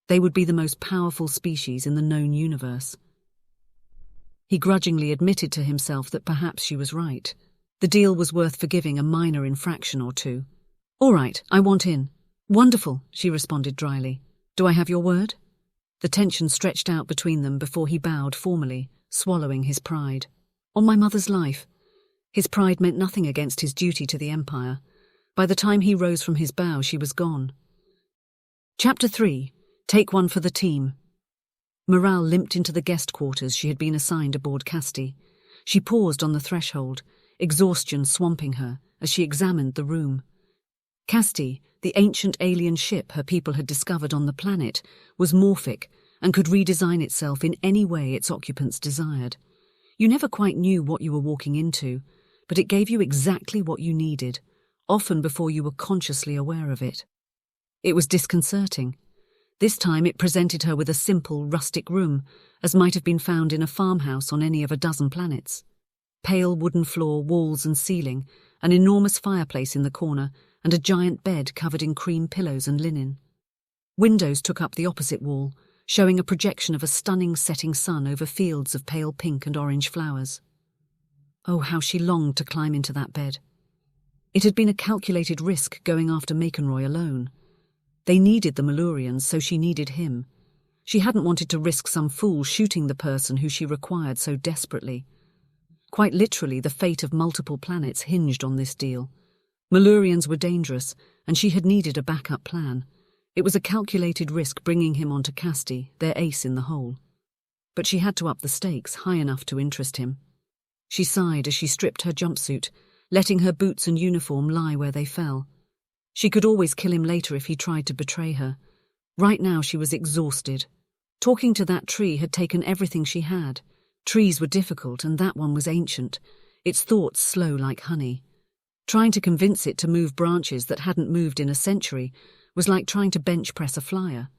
they would be the most powerful species in the known universe. He grudgingly admitted to himself that perhaps she was right. The deal was worth forgiving a minor infraction or two. "All right, I want in." "Wonderful," she responded dryly. "Do I have your word?" The tension stretched out between them before he bowed formally, swallowing his pride. "On my mother's life." His pride meant nothing against his duty to the Empire. By the time he rose from his bow, she was gone. Chapter 3. Take one for the team. Maral limped into the guest quarters she had been assigned aboard Casti. She paused on the threshold, exhaustion swamping her as she examined the room. Casti, the ancient alien ship her people had discovered on the planet, was morphic and could redesign itself in any way its occupants desired. You never quite knew what you were walking into, but it gave you exactly what you needed, often before you were consciously aware of it. It was disconcerting. This time it presented her with a simple, rustic room, as might have been found in a farmhouse on any of a dozen planets. Pale wooden floor, walls and ceiling, an enormous fireplace in the corner, and a giant bed covered in cream pillows and linen. Windows took up the opposite wall, showing a projection of a stunning setting sun over fields of pale pink and orange flowers. Oh, how she longed to climb into that bed. It had been a calculated risk going after MakenRoy alone. They needed the Maluriens, so she needed him. She hadn't wanted to risk some fool shooting the person who she required so desperately. Quite literally, the fate of multiple planets hinged on this deal. Maluriens were dangerous, and she had needed a backup plan. It was a calculated risk bringing him onto Casti, their ace in the hole. But she had to up the stakes high enough to interest him. She sighed as she stripped her jumpsuit, letting her boots and uniform lie where they fell. She could always kill him later if he tried to betray her. Right now she was exhausted. Talking to that tree had taken everything she had. Trees were difficult, and that one was ancient, its thoughts slow like honey. Trying to convince it to move branches that hadn't moved in a century was like trying to bench press a flyer.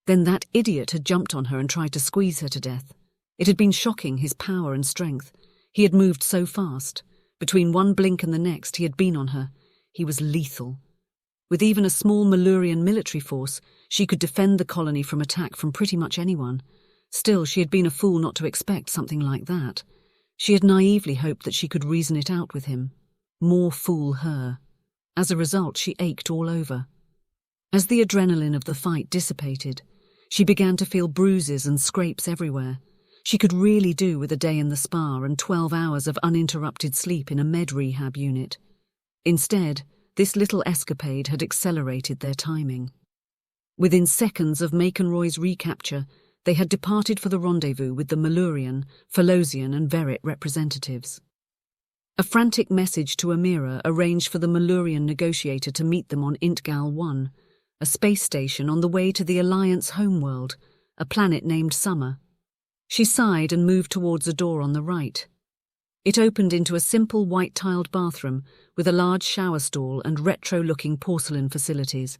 Then that idiot had jumped on her and tried to squeeze her to death. It had been shocking, his power and strength. He had moved so fast. Between one blink and the next, he had been on her. He was lethal. With even a small Malurian military force, she could defend the colony from attack from pretty much anyone. Still, she had been a fool not to expect something like that. She had naively hoped that she could reason it out with him. More fool her. As a result, she ached all over. As the adrenaline of the fight dissipated, she began to feel bruises and scrapes everywhere. She could really do with a day in the spa and 12 hours of uninterrupted sleep in a med rehab unit. Instead, this little escapade had accelerated their timing. Within seconds of MakenRoy's recapture, they had departed for the rendezvous with the Malurian, Phalosian and Verit representatives. A frantic message to Amira arranged for the Malurian negotiator to meet them on Intgal 1, a space station on the way to the Alliance homeworld, a planet named Summer. She sighed and moved towards a door on the right. It opened into a simple white-tiled bathroom with a large shower stall and retro-looking porcelain facilities.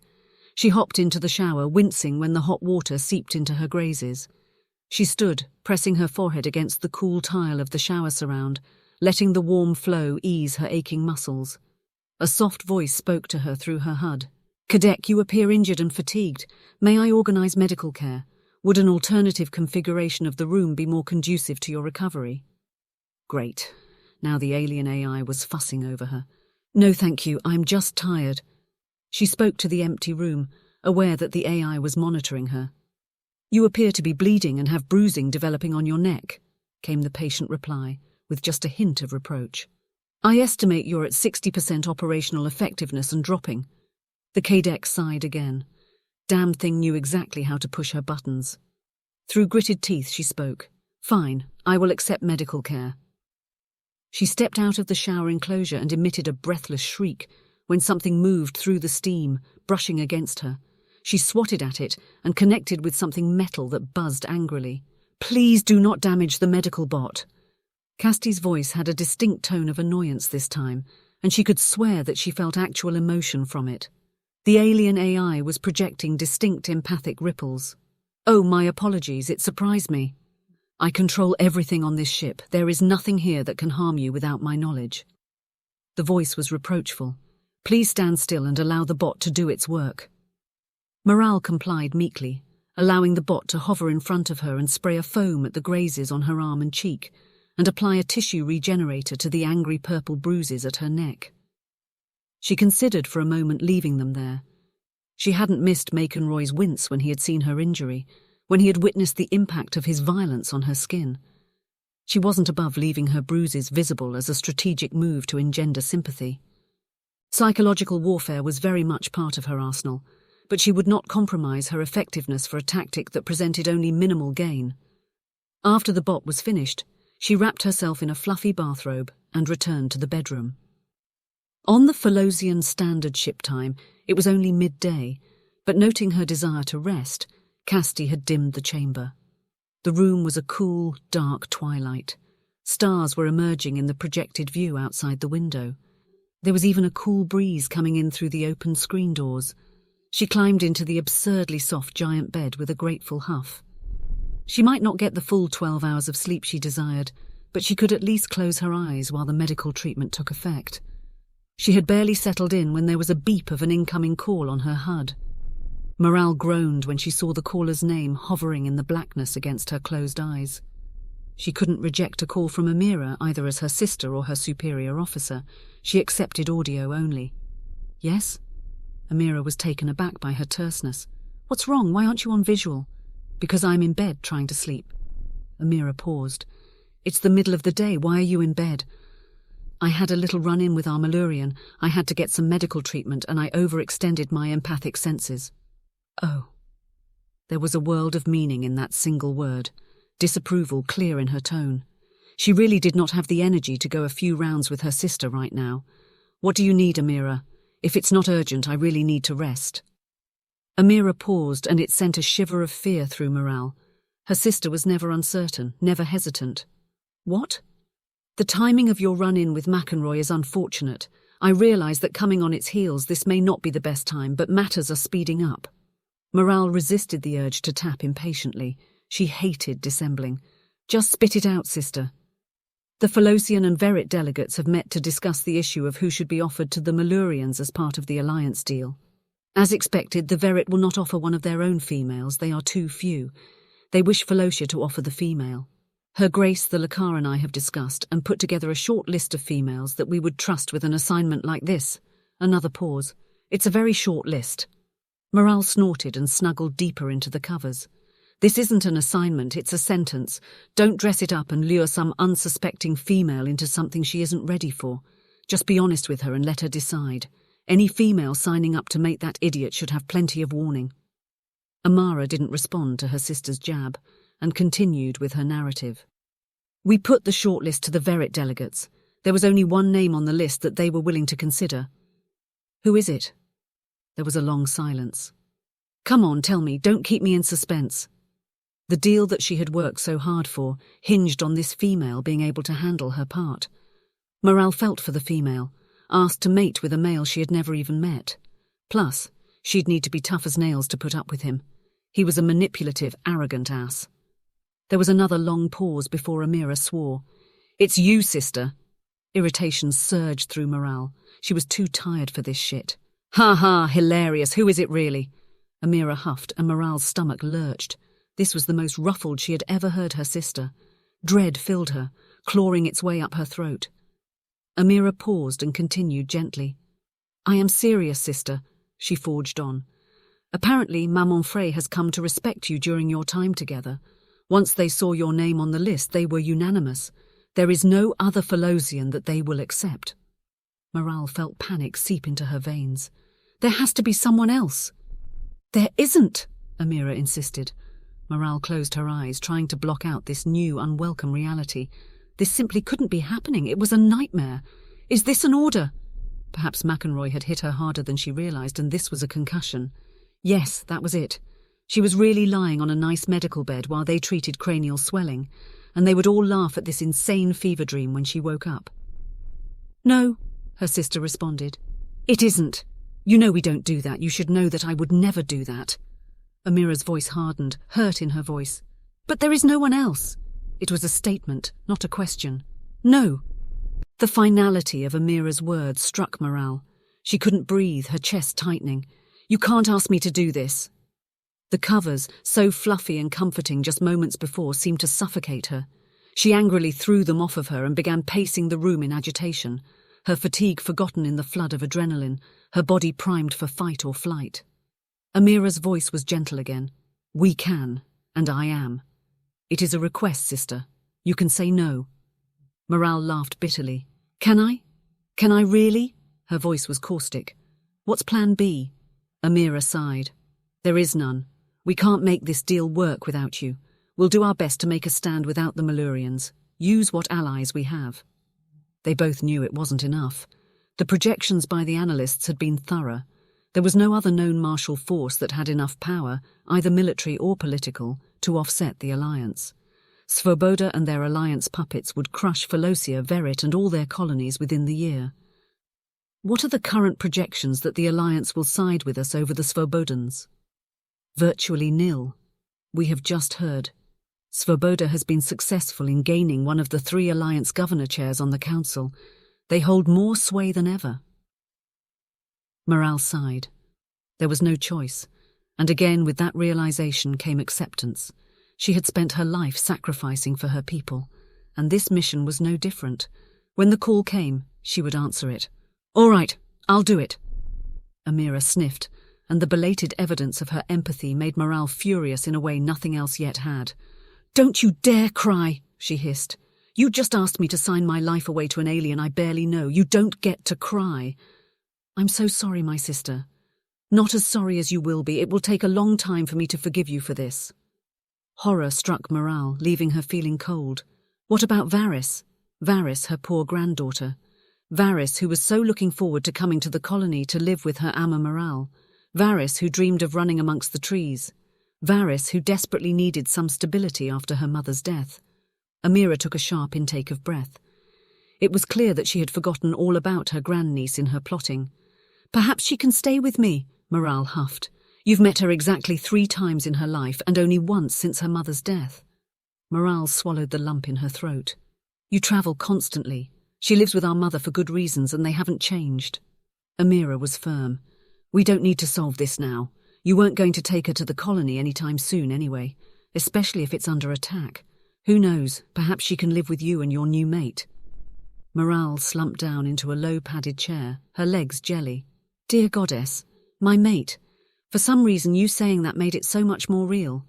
She hopped into the shower, wincing when the hot water seeped into her grazes. She stood, pressing her forehead against the cool tile of the shower surround, letting the warm flow ease her aching muscles. A soft voice spoke to her through her HUD. "Cadet, you appear injured and fatigued. May I organize medical care? Would an alternative configuration of the room be more conducive to your recovery?" Great. Now the alien AI was fussing over her. "No, thank you, I'm just tired." She spoke to the empty room, aware that the AI was monitoring her. "You appear to be bleeding and have bruising developing on your neck," came the patient reply, with just a hint of reproach. "I estimate you're at 60% operational effectiveness and dropping." The cadet sighed again. Damn thing knew exactly how to push her buttons. Through gritted teeth she spoke. "Fine, I will accept medical care." She stepped out of the shower enclosure and emitted a breathless shriek when something moved through the steam, brushing against her. She swatted at it and connected with something metal that buzzed angrily. "Please do not damage the medical bot." Casti's voice had a distinct tone of annoyance this time, and she could swear that she felt actual emotion from it. The alien AI was projecting distinct empathic ripples. "Oh, my apologies, it surprised me. I control everything on this ship. There is nothing here that can harm you without my knowledge." The voice was reproachful. "Please stand still and allow the bot to do its work." Maral complied meekly, allowing the bot to hover in front of her and spray a foam at the grazes on her arm and cheek, and apply a tissue regenerator to the angry purple bruises at her neck. She considered for a moment leaving them there. She hadn't missed MakenRoy's wince when he had seen her injury, when he had witnessed the impact of his violence on her skin. She wasn't above leaving her bruises visible as a strategic move to engender sympathy. Psychological warfare was very much part of her arsenal, but she would not compromise her effectiveness for a tactic that presented only minimal gain. After the bot was finished, she wrapped herself in a fluffy bathrobe and returned to the bedroom. On the Phalosian standard ship time, it was only midday, but noting her desire to rest, Casti had dimmed the chamber. The room was a cool, dark twilight. Stars were emerging in the projected view outside the window. There was even a cool breeze coming in through the open screen doors. She climbed into the absurdly soft giant bed with a grateful huff. She might not get the full 12 hours of sleep she desired, but she could at least close her eyes while the medical treatment took effect. She had barely settled in when there was a beep of an incoming call on her HUD. Maral groaned when she saw the caller's name hovering in the blackness against her closed eyes. She couldn't reject a call from Amira, either as her sister or her superior officer. She accepted audio only. "Yes?" Amira was taken aback by her terseness. What's wrong? Why aren't you on visual? Because I'm in bed trying to sleep. Amira paused. It's the middle of the day. Why are you in bed? I had a little run-in with our Malurian. I had to get some medical treatment and I overextended my empathic senses. Oh. There was a world of meaning in that single word, disapproval clear in her tone. She really did not have the energy to go a few rounds with her sister right now. What do you need, Amira? If it's not urgent, I really need to rest. Amira paused, and it sent a shiver of fear through Maral. Her sister was never uncertain, never hesitant. What? The timing of your run-in with MakenRoy is unfortunate. I realise that coming on its heels, this may not be the best time, but matters are speeding up. Maral resisted the urge to tap impatiently. She hated dissembling. Just spit it out, sister. The Philosian and Verit delegates have met to discuss the issue of who should be offered to the Maluriens as part of the alliance deal. As expected, the Verit will not offer one of their own females. They are too few. They wish Philosia to offer the female. Her Grace, the Lakar, and I have discussed and put together a short list of females that we would trust with an assignment like this. Another pause. It's a very short list. Maral snorted and snuggled deeper into the covers. This isn't an assignment, it's a sentence. Don't dress it up and lure some unsuspecting female into something she isn't ready for. Just be honest with her and let her decide. Any female signing up to mate that idiot should have plenty of warning. Amara didn't respond to her sister's jab and continued with her narrative. We put the shortlist to the Verit delegates. There was only one name on the list that they were willing to consider. Who is it? There was a long silence. Come on, tell me, don't keep me in suspense. The deal that she had worked so hard for hinged on this female being able to handle her part. Maral felt for the female, asked to mate with a male she had never even met. Plus, she'd need to be tough as nails to put up with him. He was a manipulative, arrogant ass. There was another long pause before Amira swore. It's you, sister. Irritation surged through Maral. She was too tired for this shit. Ha ha, hilarious. Who is it really? Amira huffed and Maral's stomach lurched. This was the most ruffled she had ever heard her sister. Dread filled her, clawing its way up her throat. Amira paused and continued gently. I am serious, sister, she forged on. Apparently, Maman Frey has come to respect you during your time together. Once they saw your name on the list, they were unanimous. There is no other Philosian that they will accept. Maral felt panic seep into her veins. There has to be someone else. There isn't, Amira insisted. Maral closed her eyes, trying to block out this new, unwelcome reality. This simply couldn't be happening. It was a nightmare. Is this an order? Perhaps MakenRoy had hit her harder than she realised, and this was a concussion. Yes, that was it. She was really lying on a nice medical bed while they treated cranial swelling, and they would all laugh at this insane fever dream when she woke up. No, her sister responded. It isn't. You know we don't do that. You should know that I would never do that. Amira's voice hardened, hurt in her voice. But there is no one else. It was a statement, not a question. No. The finality of Amira's words struck Maral. She couldn't breathe, her chest tightening. You can't ask me to do this. The covers, so fluffy and comforting just moments before, seemed to suffocate her. She angrily threw them off of her and began pacing the room in agitation, her fatigue forgotten in the flood of adrenaline, her body primed for fight or flight. Amira's voice was gentle again. We can, and I am. It is a request, sister. You can say no. Maral laughed bitterly. Can I? Can I really? Her voice was caustic. What's plan B? Amira sighed. There is none. We can't make this deal work without you. We'll do our best to make a stand without the Maluriens. Use what allies we have. They both knew it wasn't enough. The projections by the analysts had been thorough. There was no other known martial force that had enough power, either military or political, to offset the alliance. Svoboda and their alliance puppets would crush Philosia, Verit, and all their colonies within the year. What are the current projections that the alliance will side with us over the Svobodans? Virtually nil. We have just heard. Svoboda has been successful in gaining one of the 3 alliance governor chairs on the council. They hold more sway than ever. Maral sighed. There was no choice, and again with that realization came acceptance. She had spent her life sacrificing for her people, and this mission was no different. When the call came, she would answer it. All right, I'll do it. Amira sniffed, and the belated evidence of her empathy made Maral furious in a way nothing else yet had. "Don't you dare cry," she hissed. "You just asked me to sign my life away to an alien I barely know. You don't get to cry." "I'm so sorry, my sister. Not as sorry as you will be. It will take a long time for me to forgive you for this." Horror struck Maral, leaving her feeling cold. What about Varys? Varys, her poor granddaughter. Varys, who was so looking forward to coming to the colony to live with her ama Maral. Varys, who dreamed of running amongst the trees. Varys, who desperately needed some stability after her mother's death. Amira took a sharp intake of breath. It was clear that she had forgotten all about her grandniece in her plotting. "Perhaps she can stay with me," Maral huffed. "You've met her exactly 3 times in her life and only once since her mother's death." Maral swallowed the lump in her throat. "You travel constantly. She lives with our mother for good reasons and they haven't changed." Amira was firm. "We don't need to solve this now. You weren't going to take her to the colony anytime soon anyway, especially if it's under attack. Who knows, perhaps she can live with you and your new mate." Maral slumped down into a low-padded chair, her legs jelly. "Dear goddess, my mate. For some reason you saying that made it so much more real.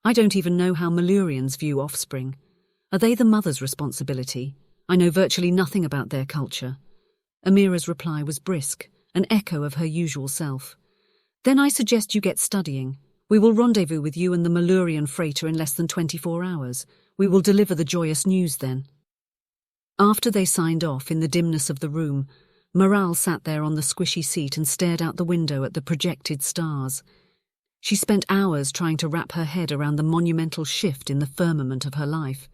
I don't even know how Maluriens view offspring. Are they the mother's responsibility? I know virtually nothing about their culture." Amira's reply was brisk, an echo of her usual self. "Then I suggest you get studying. We will rendezvous with you and the Malurien freighter in less than 24 hours. We will deliver the joyous news then." After they signed off in the dimness of the room, Maral sat there on the squishy seat and stared out the window at the projected stars. She spent hours trying to wrap her head around the monumental shift in the firmament of her life.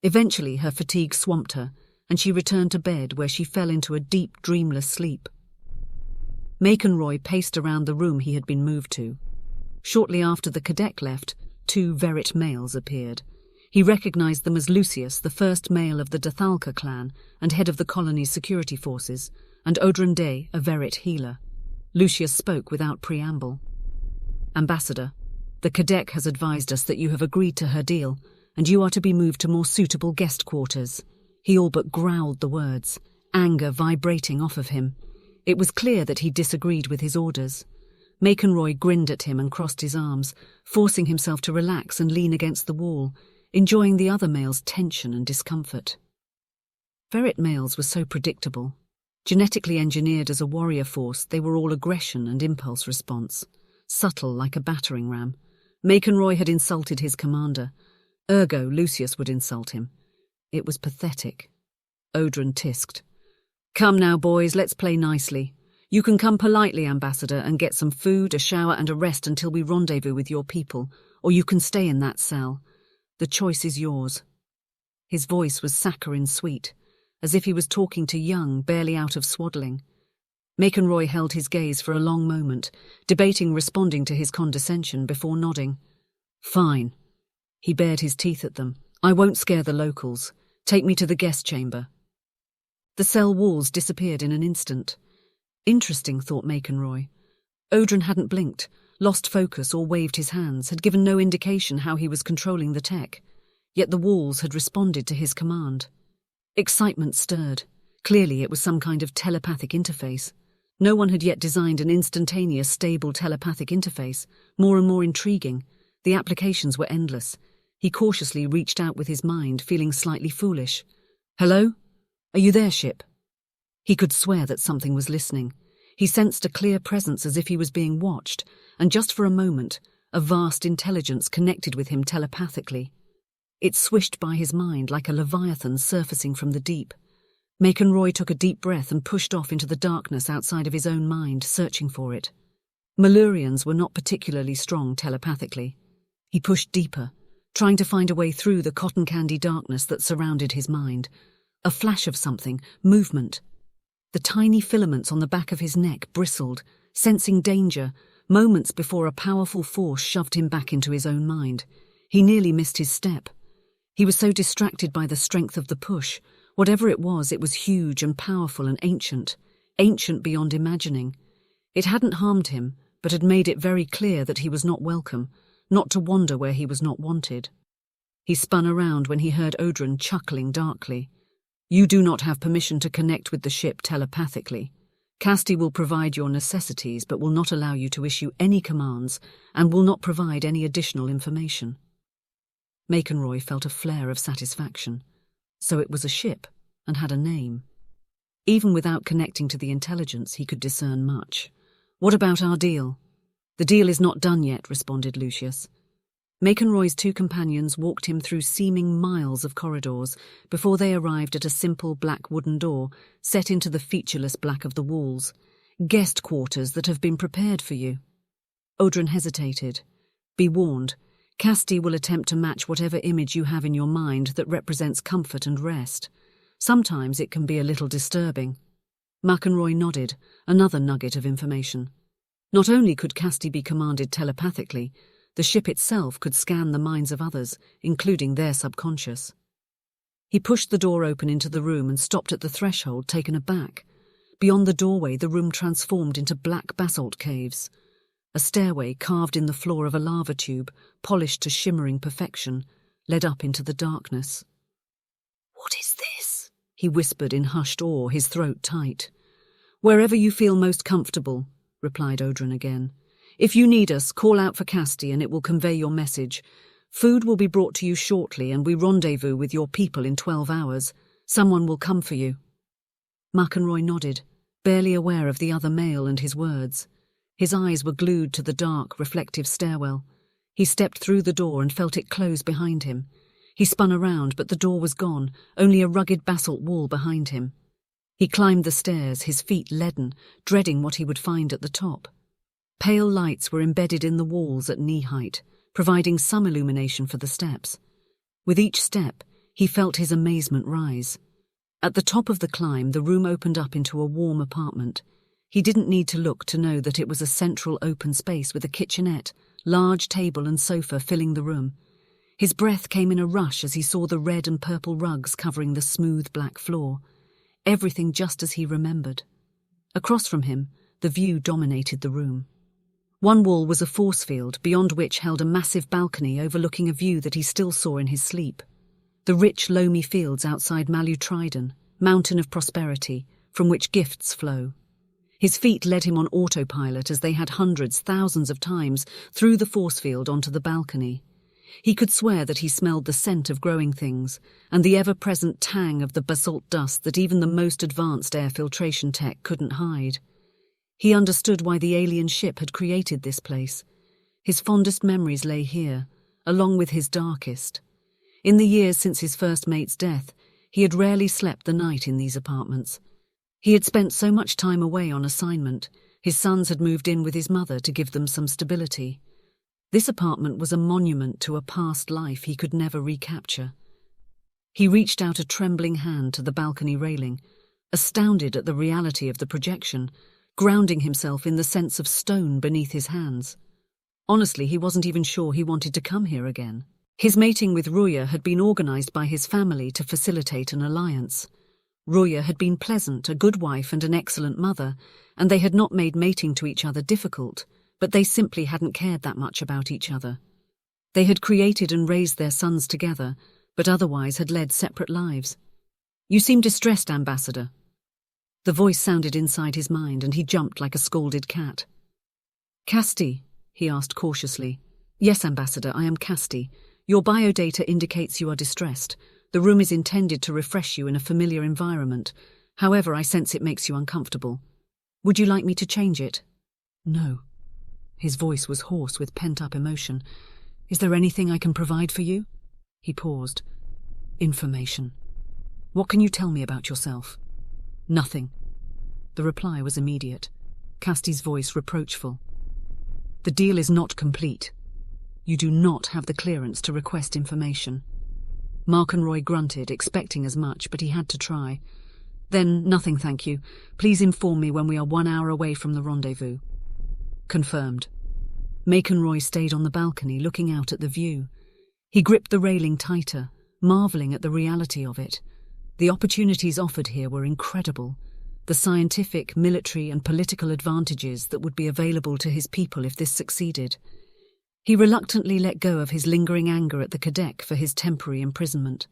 Eventually her fatigue swamped her, and she returned to bed where she fell into a deep, dreamless sleep. MakenRoy paced around the room he had been moved to. Shortly after the cadet left, 2 Verit males appeared. He recognized them as Lucius, the first male of the Dathalka clan and head of the colony's security forces, and Odrin Day, a Verit healer. Lucius spoke without preamble. "Ambassador, the cadet has advised us that you have agreed to her deal, and you are to be moved to more suitable guest quarters." He all but growled the words, anger vibrating off of him. It was clear that he disagreed with his orders. MakenRoy grinned at him and crossed his arms, forcing himself to relax and lean against the wall, enjoying the other male's tension and discomfort. Verit males were so predictable. Genetically engineered as a warrior force, they were all aggression and impulse response, subtle like a battering ram. MakenRoy had insulted his commander. Ergo, Lucius would insult him. It was pathetic. Odrin tisked. "Come now, boys, let's play nicely. You can come politely, Ambassador, and get some food, a shower, and a rest until we rendezvous with your people, or you can stay in that cell. The choice is yours." His voice was saccharine sweet, as if he was talking to young, barely out of swaddling. MakenRoy held his gaze for a long moment, debating responding to his condescension before nodding. "Fine." He bared his teeth at them. "I won't scare the locals. Take me to the guest chamber." The cell walls disappeared in an instant. Interesting, thought MakenRoy. Odrin hadn't blinked, lost focus or waved his hands, had given no indication how he was controlling the tech. Yet the walls had responded to his command. Excitement stirred. Clearly it was some kind of telepathic interface. No one had yet designed an instantaneous, stable telepathic interface, more and more intriguing. The applications were endless. He cautiously reached out with his mind, feeling slightly foolish. "Hello? Are you there, ship?" He could swear that something was listening. He sensed a clear presence as if he was being watched, and just for a moment, a vast intelligence connected with him telepathically. It swished by his mind like a leviathan surfacing from the deep. MakenRoy took a deep breath and pushed off into the darkness outside of his own mind, searching for it. Maluriens were not particularly strong telepathically. He pushed deeper, trying to find a way through the cotton candy darkness that surrounded his mind. A flash of something, movement. The tiny filaments on the back of his neck bristled, sensing danger, moments before a powerful force shoved him back into his own mind. He nearly missed his step. He was so distracted by the strength of the push. Whatever it was huge and powerful and ancient beyond imagining. It hadn't harmed him, but had made it very clear that he was not welcome, not to wander where he was not wanted. He spun around when he heard Odrin chuckling darkly. "You do not have permission to connect with the ship telepathically. Casti will provide your necessities but will not allow you to issue any commands and will not provide any additional information. MakenRoy felt a flare of satisfaction. So it was a ship and had a name. Even without connecting to the intelligence, he could discern much. "What about our deal?" "The deal is not done yet," responded Lucius. MakenRoy's two companions walked him through seeming miles of corridors before they arrived at a simple black wooden door set into the featureless black of the walls. "Guest quarters that have been prepared for you." Audren hesitated. "Be warned, Casti will attempt to match whatever image you have in your mind that represents comfort and rest. Sometimes it can be a little disturbing." MakenRoy nodded, another nugget of information. Not only could Casti be commanded telepathically, the ship itself could scan the minds of others, including their subconscious. He pushed the door open into the room and stopped at the threshold, taken aback. Beyond the doorway, the room transformed into black basalt caves. A stairway carved in the floor of a lava tube, polished to shimmering perfection, led up into the darkness. "What is this?" he whispered in hushed awe, his throat tight. "Wherever you feel most comfortable," replied Audren again. "If you need us, call out for Casti and it will convey your message. Food will be brought to you shortly and we rendezvous with your people in 12 hours. Someone will come for you." MakenRoy nodded, barely aware of the other male and his words. His eyes were glued to the dark, reflective stairwell. He stepped through the door and felt it close behind him. He spun around, but the door was gone, only a rugged basalt wall behind him. He climbed the stairs, his feet leaden, dreading what he would find at the top. Pale lights were embedded in the walls at knee-height, providing some illumination for the steps. With each step, he felt his amazement rise. At the top of the climb, the room opened up into a warm apartment. He didn't need to look to know that it was a central open space with a kitchenette, large table and sofa filling the room. His breath came in a rush as he saw the red and purple rugs covering the smooth black floor. Everything just as he remembered. Across from him, the view dominated the room. One wall was a force field, beyond which held a massive balcony overlooking a view that he still saw in his sleep. The rich, loamy fields outside Maluriens, mountain of prosperity, from which gifts flow. His feet led him on autopilot as they had hundreds, thousands of times, through the force field onto the balcony. He could swear that he smelled the scent of growing things, and the ever-present tang of the basalt dust that even the most advanced air filtration tech couldn't hide. He understood why the alien ship had created this place. His fondest memories lay here, along with his darkest. In the years since his first mate's death, he had rarely slept the night in these apartments. He had spent so much time away on assignment. His sons had moved in with his mother to give them some stability. This apartment was a monument to a past life he could never recapture. He reached out a trembling hand to the balcony railing, astounded at the reality of the projection, grounding himself in the sense of stone beneath his hands. Honestly, he wasn't even sure he wanted to come here again. His mating with Ruya had been organized by his family to facilitate an alliance. Ruya had been pleasant, a good wife and an excellent mother, and they had not made mating to each other difficult, but they simply hadn't cared that much about each other. They had created and raised their sons together, but otherwise had led separate lives. "You seem distressed, Ambassador." The voice sounded inside his mind, and he jumped like a scalded cat. "Casti?" he asked cautiously. "Yes, Ambassador, I am Casti. Your biodata indicates you are distressed. The room is intended to refresh you in a familiar environment. However, I sense it makes you uncomfortable. Would you like me to change it?" "No." His voice was hoarse with pent-up emotion. "Is there anything I can provide for you?" He paused. "Information. What can you tell me about yourself?" "Nothing." The reply was immediate, Casti's voice reproachful. "The deal is not complete. You do not have the clearance to request information." MakenRoy grunted, expecting as much, but he had to try. "Then, nothing, thank you. Please inform me when we are 1 hour away from the rendezvous." Confirmed. MakenRoy stayed on the balcony, looking out at the view. He gripped the railing tighter, marveling at the reality of it. The opportunities offered here were incredible. The scientific, military, and political advantages that would be available to his people if this succeeded. He reluctantly let go of his lingering anger at the cadet for his temporary imprisonment.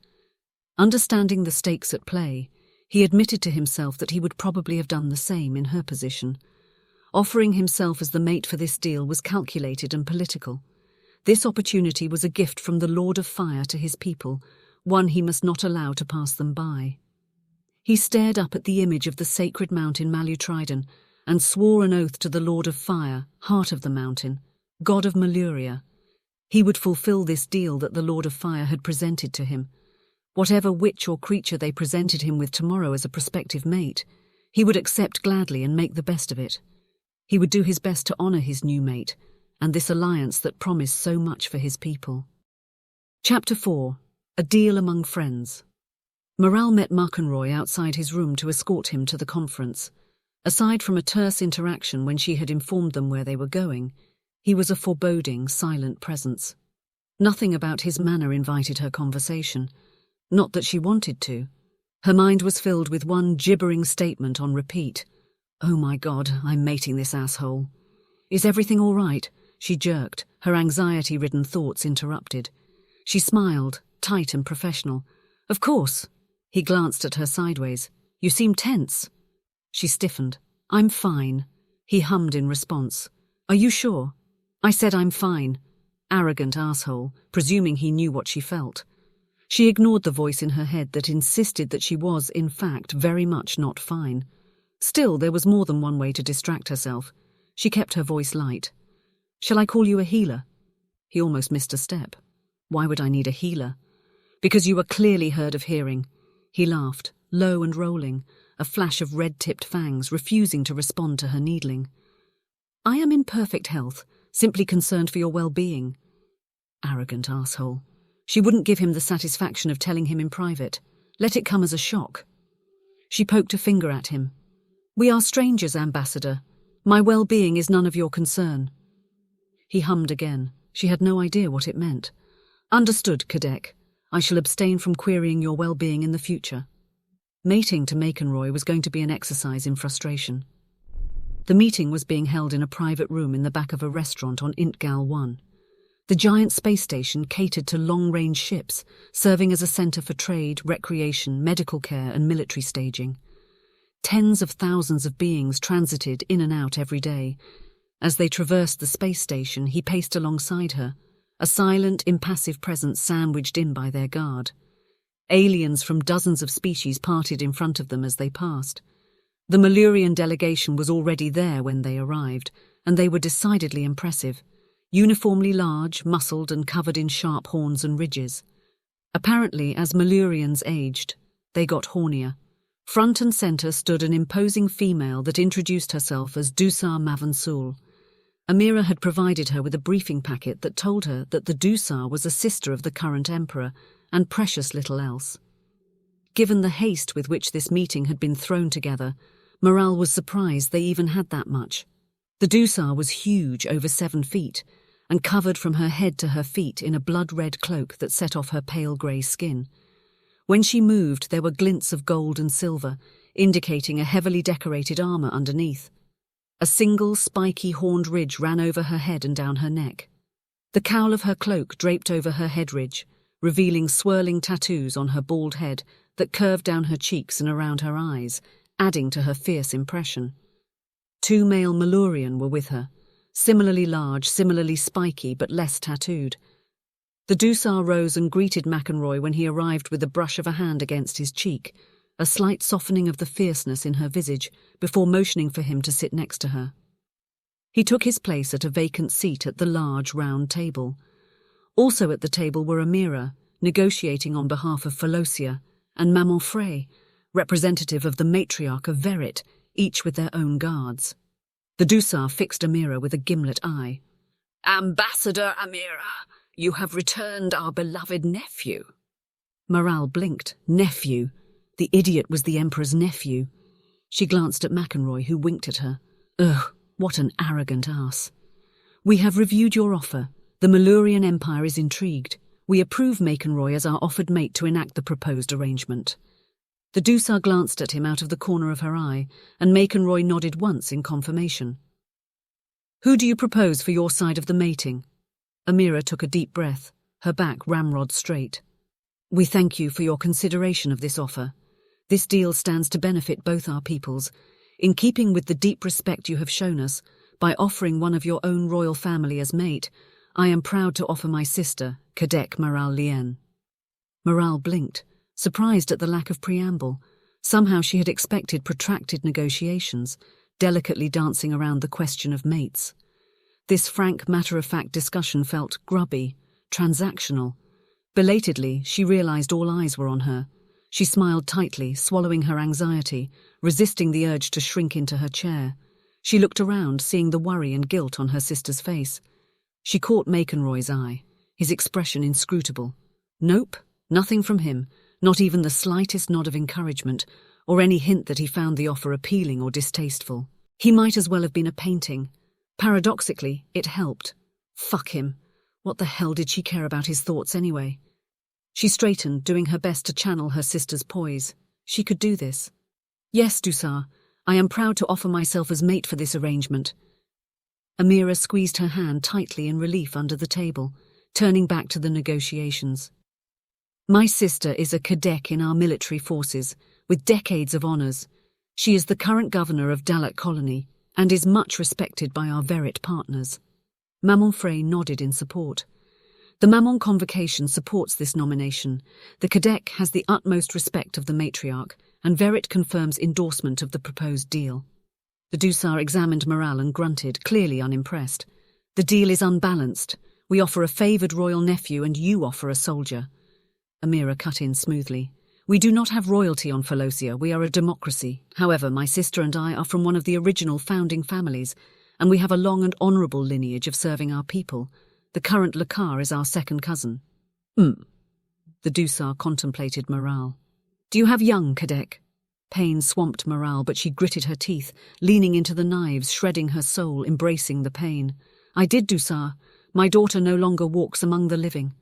Understanding the stakes at play, He admitted to himself that he would probably have done the same in her position. Offering himself as the mate for this deal was calculated and political. This opportunity was a gift from the Lord of Fire to his people, one he must not allow to pass them by. He stared up at the image of the sacred mountain Maluriens and swore an oath to the Lord of Fire, heart of the mountain, god of Maluria. He would fulfill this deal that the Lord of Fire had presented to him. Whatever witch or creature they presented him with tomorrow as a prospective mate, he would accept gladly and make the best of it. He would do his best to honor his new mate, and this alliance that promised so much for his people. Chapter 4. A Deal Among Friends. Maral met MakenRoy outside his room to escort him to the conference. Aside from a terse interaction when she had informed them where they were going, he was a foreboding, silent presence. Nothing about his manner invited her conversation. Not that she wanted to. Her mind was filled with one gibbering statement on repeat. "Oh my God, I'm mating this asshole." "Is everything all right?" she jerked, her anxiety-ridden thoughts interrupted. She smiled, tight and professional. "Of course." He glanced at her sideways. "You seem tense." She stiffened. "I'm fine," he hummed in response. "Are you sure?" "I said I'm fine." Arrogant asshole, presuming he knew what she felt. She ignored the voice in her head that insisted that she was, in fact, very much not fine. Still, there was more than one way to distract herself. She kept her voice light. "Shall I call you a healer?" He almost missed a step. "Why would I need a healer?" "Because you are clearly hard of hearing." He laughed, low and rolling, a flash of red-tipped fangs, refusing to respond to her needling. "I am in perfect health, simply concerned for your well-being." Arrogant asshole. She wouldn't give him the satisfaction of telling him in private. Let it come as a shock. She poked a finger at him. "We are strangers, Ambassador. My well-being is none of your concern." He hummed again. She had no idea what it meant. "Understood, Cadet. I shall abstain from querying your well-being in the future." Mating to MakenRoy was going to be an exercise in frustration. The meeting was being held in a private room in the back of a restaurant on Intgal 1. The giant space station catered to long-range ships, serving as a center for trade, recreation, medical care, and military staging. Tens of thousands of beings transited in and out every day. As they traversed the space station, he paced alongside her, a silent, impassive presence sandwiched in by their guard. Aliens from dozens of species parted in front of them as they passed. The Malurian delegation was already there when they arrived, and they were decidedly impressive. Uniformly large, muscled and covered in sharp horns and ridges. Apparently, as Maluriens aged, they got hornier. Front and center stood an imposing female that introduced herself as Dusar Mavansul. Amira had provided her with a briefing packet that told her that the Dusar was a sister of the current emperor, and precious little else. Given the haste with which this meeting had been thrown together, Maral was surprised they even had that much. The Dusar was huge, over 7 feet, and covered from her head to her feet in a blood-red cloak that set off her pale grey skin. When she moved, there were glints of gold and silver, indicating a heavily decorated armour underneath. A single, spiky, horned ridge ran over her head and down her neck. The cowl of her cloak draped over her head ridge, revealing swirling tattoos on her bald head that curved down her cheeks and around her eyes, adding to her fierce impression. 2 male Maluriens were with her, similarly large, similarly spiky, but less tattooed. The Dusar rose and greeted MakenRoy when he arrived with the brush of a hand against his cheek, a slight softening of the fierceness in her visage, before motioning for him to sit next to her. He took his place at a vacant seat at the large, round table. Also at the table were Amira, negotiating on behalf of Philosia, and Maman Frey, representative of the matriarch of Verit, each with their own guards. The Dusar fixed Amira with a gimlet eye. "Ambassador Amira, you have returned our beloved nephew." Maral blinked. Nephew. The idiot was the Emperor's nephew. She glanced at MakenRoy, who winked at her. Ugh, what an arrogant ass. "We have reviewed your offer. The Malurian Empire is intrigued. We approve MakenRoy as our offered mate to enact the proposed arrangement." The Dusar glanced at him out of the corner of her eye, and MakenRoy nodded once in confirmation. "Who do you propose for your side of the mating?" Amira took a deep breath, her back ramrod straight. "We thank you for your consideration of this offer. This deal stands to benefit both our peoples, in keeping with the deep respect you have shown us. By offering one of your own royal family as mate, I am proud to offer my sister, Cadet Maral. Maral blinked, surprised at the lack of preamble. Somehow she had expected protracted negotiations, delicately dancing around the question of mates. This frank, matter-of-fact discussion felt grubby, transactional. Belatedly, she realized all eyes were on her. She smiled tightly, swallowing her anxiety, resisting the urge to shrink into her chair. She looked around, seeing the worry and guilt on her sister's face. She caught MakenRoy's eye, his expression inscrutable. Nope, nothing from him, not even the slightest nod of encouragement, or any hint that he found the offer appealing or distasteful. He might as well have been a painting. Paradoxically, it helped. Fuck him. What the hell did she care about his thoughts anyway? She straightened, doing her best to channel her sister's poise. She could do this. Yes, Dusar, I am proud to offer myself as mate for this arrangement. Amira squeezed her hand tightly in relief under the table, turning back to the negotiations. My sister is a cadet in our military forces, with decades of honours. She is the current governor of Dalat Colony, and is much respected by our Verit partners. Maman Frey nodded in support. The Maman Convocation supports this nomination. The cadet has the utmost respect of the matriarch, and Verit confirms endorsement of the proposed deal. The Dusar examined Maral and grunted, clearly unimpressed. The deal is unbalanced. We offer a favoured royal nephew and you offer a soldier. Amira cut in smoothly. We do not have royalty on Phalosia, we are a democracy. However, my sister and I are from one of the original founding families, and we have a long and honourable lineage of serving our people. The current Lakar is our second cousin. The Dusar contemplated Maral. Do you have young, Kadek? Pain swamped Maral, but she gritted her teeth, leaning into the knives, shredding her soul, embracing the pain. I did, Dusar. My daughter no longer walks among the living.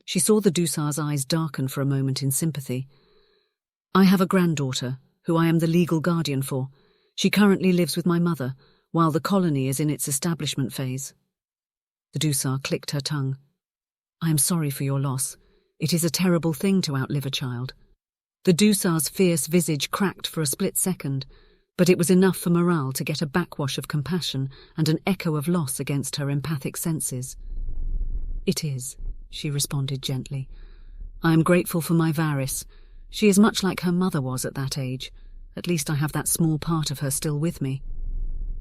She saw the Dusar's eyes darken for a moment in sympathy. I have a granddaughter, who I am the legal guardian for. She currently lives with my mother, while the colony is in its establishment phase. The Dusar clicked her tongue. I am sorry for your loss. It is a terrible thing to outlive a child. The Dusar's fierce visage cracked for a split second, but it was enough for Maral to get a backwash of compassion and an echo of loss against her empathic senses. It is, she responded gently. I am grateful for my Varys. She is much like her mother was at that age. At least I have that small part of her still with me.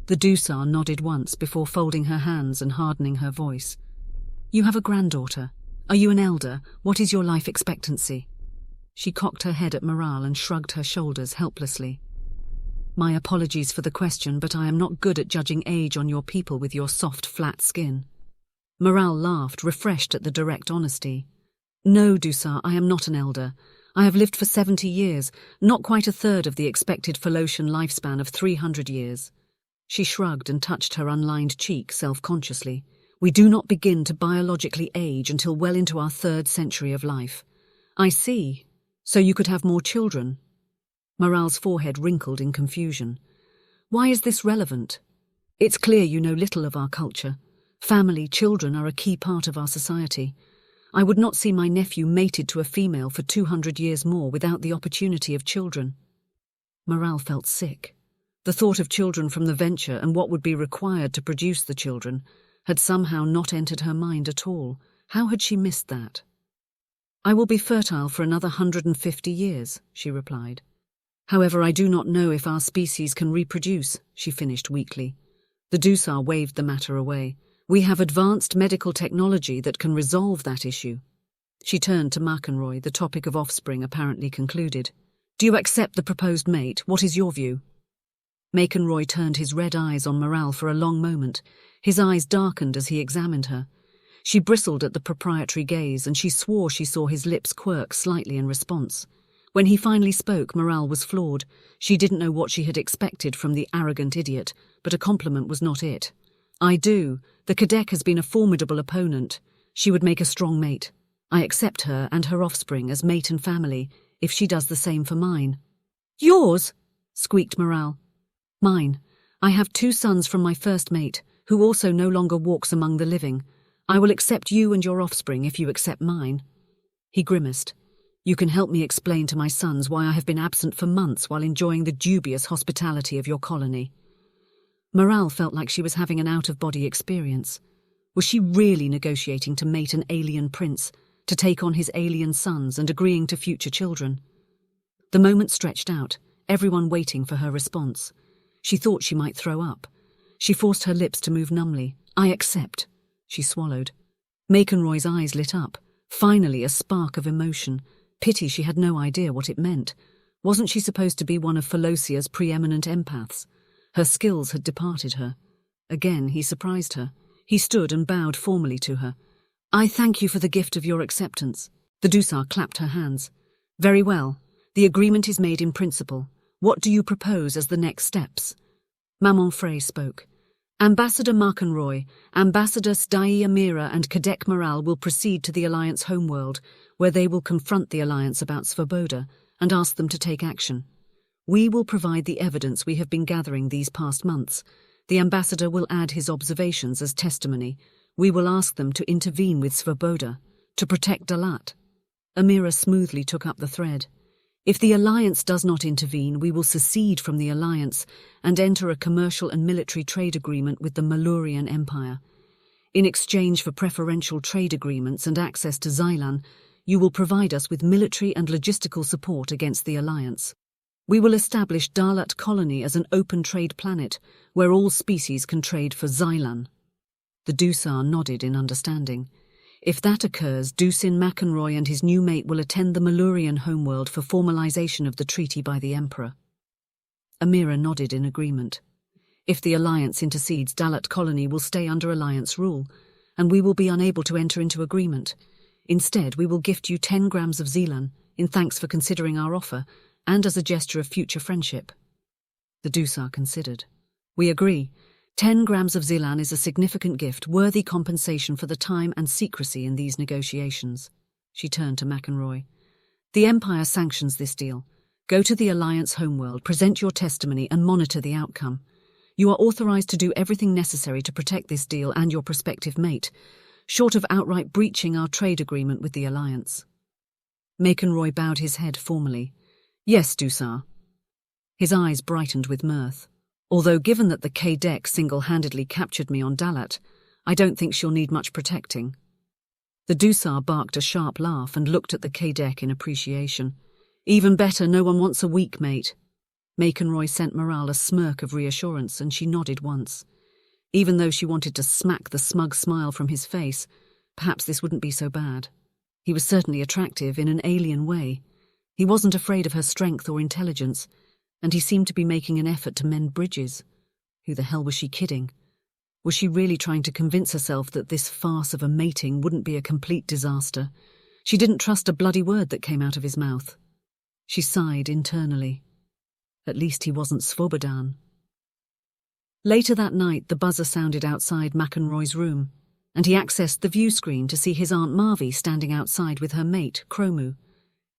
The Dusar nodded once before folding her hands and hardening her voice. You have a granddaughter. Are you an elder? What is your life expectancy? She cocked her head at Maral and shrugged her shoulders helplessly. My apologies for the question, but I am not good at judging age on your people with your soft, flat skin. Maral laughed, refreshed at the direct honesty. No, Dusar, I am not an elder. I have lived for 70 years, not quite a third of the expected Phalotian lifespan of 300 years. She shrugged and touched her unlined cheek self-consciously. We do not begin to biologically age until well into our 3rd century of life. I see. So you could have more children? Maral's forehead wrinkled in confusion. Why is this relevant? It's clear you know little of our culture. Family, children are a key part of our society. I would not see my nephew mated to a female for 200 years more without the opportunity of children. Maral felt sick. The thought of children from the venture and what would be required to produce the children had somehow not entered her mind at all. How had she missed that? I will be fertile for another 150 years, she replied. However, I do not know if our species can reproduce, she finished weakly. The Dusar waved the matter away. We have advanced medical technology that can resolve that issue. She turned to MakenRoy, the topic of offspring apparently concluded. Do you accept the proposed mate? What is your view? MakenRoy turned his red eyes on Maral for a long moment. His eyes darkened as he examined her. She bristled at the proprietary gaze, and she swore she saw his lips quirk slightly in response. When he finally spoke, Maral was floored. She didn't know what she had expected from the arrogant idiot, but a compliment was not it. I do. The Kadek has been a formidable opponent. She would make a strong mate. I accept her and her offspring as mate and family, if she does the same for mine. Yours? Squeaked Maral. Mine. I have 2 sons from my first mate, who also no longer walks among the living. I will accept you and your offspring if you accept mine. He grimaced. You can help me explain to my sons why I have been absent for months while enjoying the dubious hospitality of your colony." Maral felt like she was having an out-of-body experience. Was she really negotiating to mate an alien prince, to take on his alien sons and agreeing to future children? The moment stretched out, everyone waiting for her response. She thought she might throw up. She forced her lips to move numbly. "I accept," she swallowed. MakenRoy's eyes lit up. Finally, a spark of emotion. Pity she had no idea what it meant. Wasn't she supposed to be one of Philosia's preeminent empaths? Her skills had departed her. Again, he surprised her. He stood and bowed formally to her. "I thank you for the gift of your acceptance." The Dusar clapped her hands. "Very well. The agreement is made in principle. What do you propose as the next steps?" Maman Frey spoke. "Ambassador MakenRoy, Ambassador Steamy Amira and Cadet Maral will proceed to the Alliance homeworld, where they will confront the Alliance about Svoboda and ask them to take action. We will provide the evidence we have been gathering these past months. The ambassador will add his observations as testimony. We will ask them to intervene with Svoboda, to protect Dalat." Amira smoothly took up the thread. "If the Alliance does not intervene, we will secede from the Alliance and enter a commercial and military trade agreement with the Malurian Empire. In exchange for preferential trade agreements and access to Xylan, you will provide us with military and logistical support against the Alliance. We will establish Dalat Colony as an open trade planet where all species can trade for Xylan." The Dusar nodded in understanding. "If that occurs, Dusin MakenRoy and his new mate will attend the Malurian homeworld for formalization of the treaty by the Emperor." Amira nodded in agreement. "If the Alliance intercedes, Dalat Colony will stay under Alliance rule, and we will be unable to enter into agreement. Instead, we will gift you 10 grams of Xylan, in thanks for considering our offer, and as a gesture of future friendship." The Dusar considered. "We agree. 10 grams of Xylan is a significant gift, worthy compensation for the time and secrecy in these negotiations." She turned to MakenRoy. "The Empire sanctions this deal. Go to the Alliance homeworld, present your testimony, and monitor the outcome. You are authorized to do everything necessary to protect this deal and your prospective mate, short of outright breaching our trade agreement with the Alliance." MakenRoy bowed his head formally. "Yes, Dusar." His eyes brightened with mirth. "Although given that the K-Deck single-handedly captured me on Dalat, I don't think she'll need much protecting." The Dusar barked a sharp laugh and looked at the K-Deck in appreciation. "Even better, no one wants a weak mate." MakenRoy sent Maral a smirk of reassurance, and she nodded once. Even though she wanted to smack the smug smile from his face, perhaps this wouldn't be so bad. He was certainly attractive in an alien way. He wasn't afraid of her strength or intelligence, and he seemed to be making an effort to mend bridges. Who the hell was she kidding? Was she really trying to convince herself that this farce of a mating wouldn't be a complete disaster? She didn't trust a bloody word that came out of his mouth. She sighed internally. At least he wasn't Svobodan. Later that night, the buzzer sounded outside MakenRoy's room, and he accessed the view screen to see his Aunt Marvi standing outside with her mate, Chromu.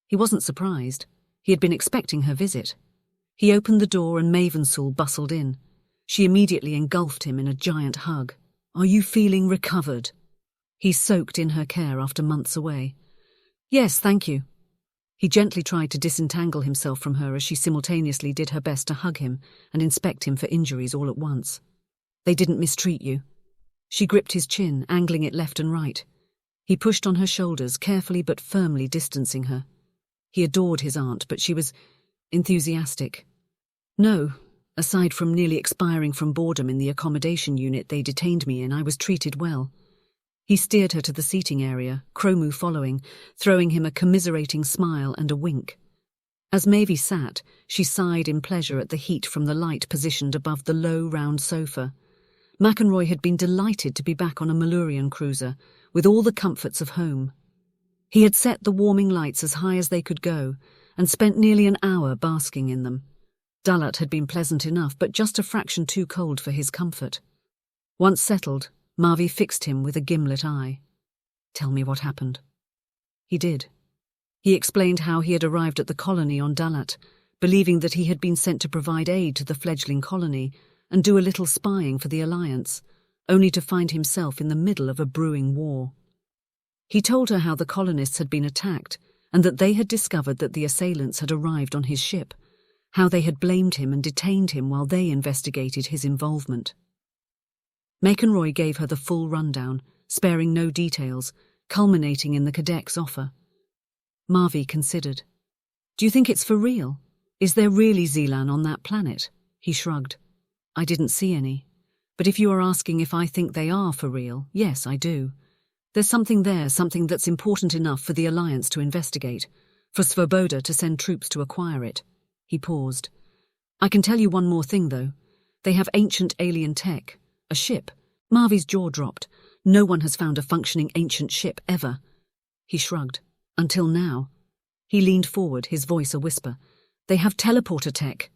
He wasn't surprised. He had been expecting her visit. He opened the door and Mavensul bustled in. She immediately engulfed him in a giant hug. "Are you feeling recovered?" He soaked in her care after months away. "Yes, thank you." He gently tried to disentangle himself from her as she simultaneously did her best to hug him and inspect him for injuries all at once. "They didn't mistreat you." She gripped his chin, angling it left and right. He pushed on her shoulders, carefully but firmly distancing her. He adored his aunt, but she was enthusiastic. "No, aside from nearly expiring from boredom in the accommodation unit they detained me in, I was treated well." He steered her to the seating area, Chromu following, throwing him a commiserating smile and a wink. As Mavi sat, she sighed in pleasure at the heat from the light positioned above the low, round sofa. MakenRoy had been delighted to be back on a Malurian cruiser, with all the comforts of home. He had set the warming lights as high as they could go, and spent nearly an hour basking in them. Dalat had been pleasant enough, but just a fraction too cold for his comfort. Once settled, Marvi fixed him with a gimlet eye. "Tell me what happened." He did. He explained how he had arrived at the colony on Dalat, believing that he had been sent to provide aid to the fledgling colony and do a little spying for the Alliance, only to find himself in the middle of a brewing war. He told her how the colonists had been attacked and that they had discovered that the assailants had arrived on his ship, how they had blamed him and detained him while they investigated his involvement. MakenRoy gave her the full rundown, sparing no details, culminating in the cadet's offer. Marvi considered. "Do you think it's for real? Is there really Zelan on that planet?" He shrugged. "I didn't see any. But if you are asking if I think they are for real, yes, I do. There's something there, something that's important enough for the Alliance to investigate, for Svoboda to send troops to acquire it." He paused. "I can tell you one more thing, though. They have ancient alien tech. A ship." Marvi's jaw dropped. "No one has found a functioning ancient ship ever." He shrugged. "Until now." He leaned forward, his voice a whisper. "They have teleporter tech."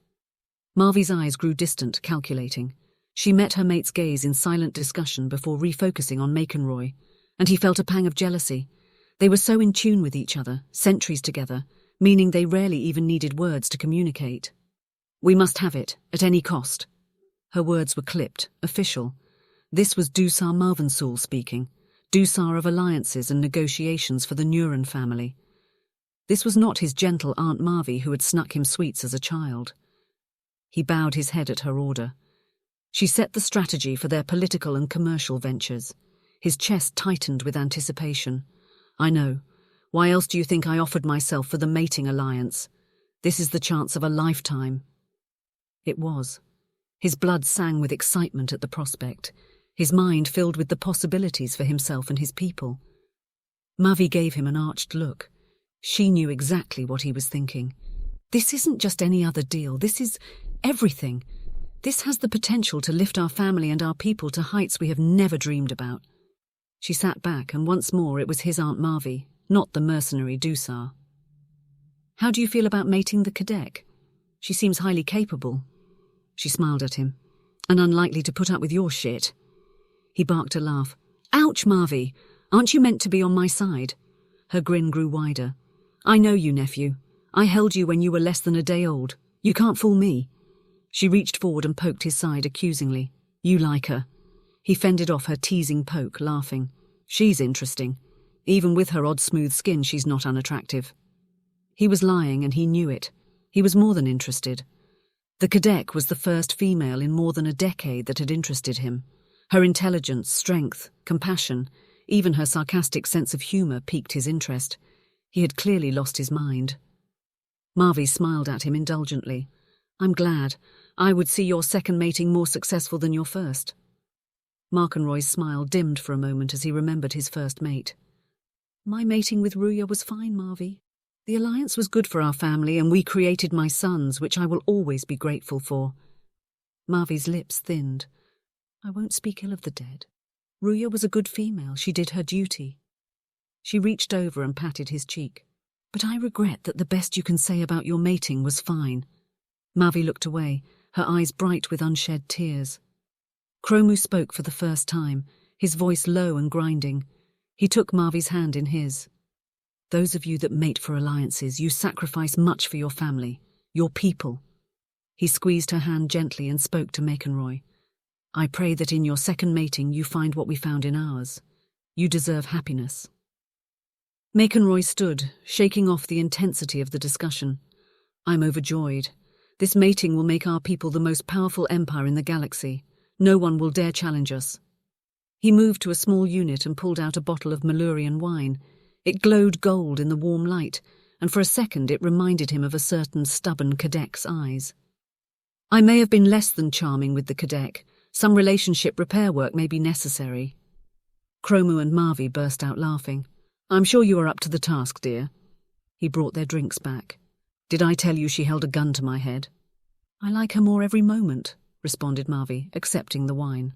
Marvi's eyes grew distant, calculating. She met her mate's gaze in silent discussion before refocusing on MakenRoy, and he felt a pang of jealousy. They were so in tune with each other, centuries together, meaning they rarely even needed words to communicate. "We must have it, at any cost." Her words were clipped, official. This was Dusar Marvensul speaking, Dusar of alliances and negotiations for the Neuron family. This was not his gentle Aunt Marvi who had snuck him sweets as a child. He bowed his head at her order. She set the strategy for their political and commercial ventures. His chest tightened with anticipation. "I know. Why else do you think I offered myself for the mating alliance? This is the chance of a lifetime." It was. His blood sang with excitement at the prospect, his mind filled with the possibilities for himself and his people. Mavi gave him an arched look. She knew exactly what he was thinking. This isn't just any other deal. This is everything. This has the potential to lift our family and our people to heights we have never dreamed about. She sat back, and once more it was his Aunt Marvi, not the mercenary Dusar. "How do you feel about mating the cadet? She seems highly capable." She smiled at him. "And unlikely to put up with your shit." He barked a laugh. "Ouch, Marvi! Aren't you meant to be on my side?" Her grin grew wider. "I know you, nephew. I held you when you were less than a day old. You can't fool me." She reached forward and poked his side accusingly. "You like her." He fended off her teasing poke, laughing. "She's interesting. Even with her odd smooth skin, she's not unattractive." He was lying, and he knew it. He was more than interested. The cadet was the first female in more than a decade that had interested him. Her intelligence, strength, compassion, even her sarcastic sense of humour piqued his interest. He had clearly lost his mind. Marvi smiled at him indulgently. "I'm glad. I would see your second mating more successful than your first." MakenRoy's smile dimmed for a moment as he remembered his first mate. "My mating with Ruya was fine, Marvi. The alliance was good for our family, and we created my sons, which I will always be grateful for." Marvi's lips thinned. "I won't speak ill of the dead. Ruya was a good female. She did her duty." She reached over and patted his cheek. "But I regret that the best you can say about your mating was fine." Marvi looked away, her eyes bright with unshed tears. Chromu spoke for the first time, his voice low and grinding. He took Marvi's hand in his. "Those of you that mate for alliances, you sacrifice much for your family, your people." He squeezed her hand gently and spoke to MakenRoy. "I pray that in your second mating you find what we found in ours. You deserve happiness." MakenRoy stood, shaking off the intensity of the discussion. "I'm overjoyed. This mating will make our people the most powerful empire in the galaxy. No one will dare challenge us." He moved to a small unit and pulled out a bottle of Malurian wine. It glowed gold in the warm light, and for a second it reminded him of a certain stubborn cadet's eyes. "I may have been less than charming with the cadet. Some relationship repair work may be necessary." Chromu and Marvi burst out laughing. "I'm sure you are up to the task, dear." He brought their drinks back. "Did I tell you she held a gun to my head?" "I like her more every moment," responded Marvi, accepting the wine.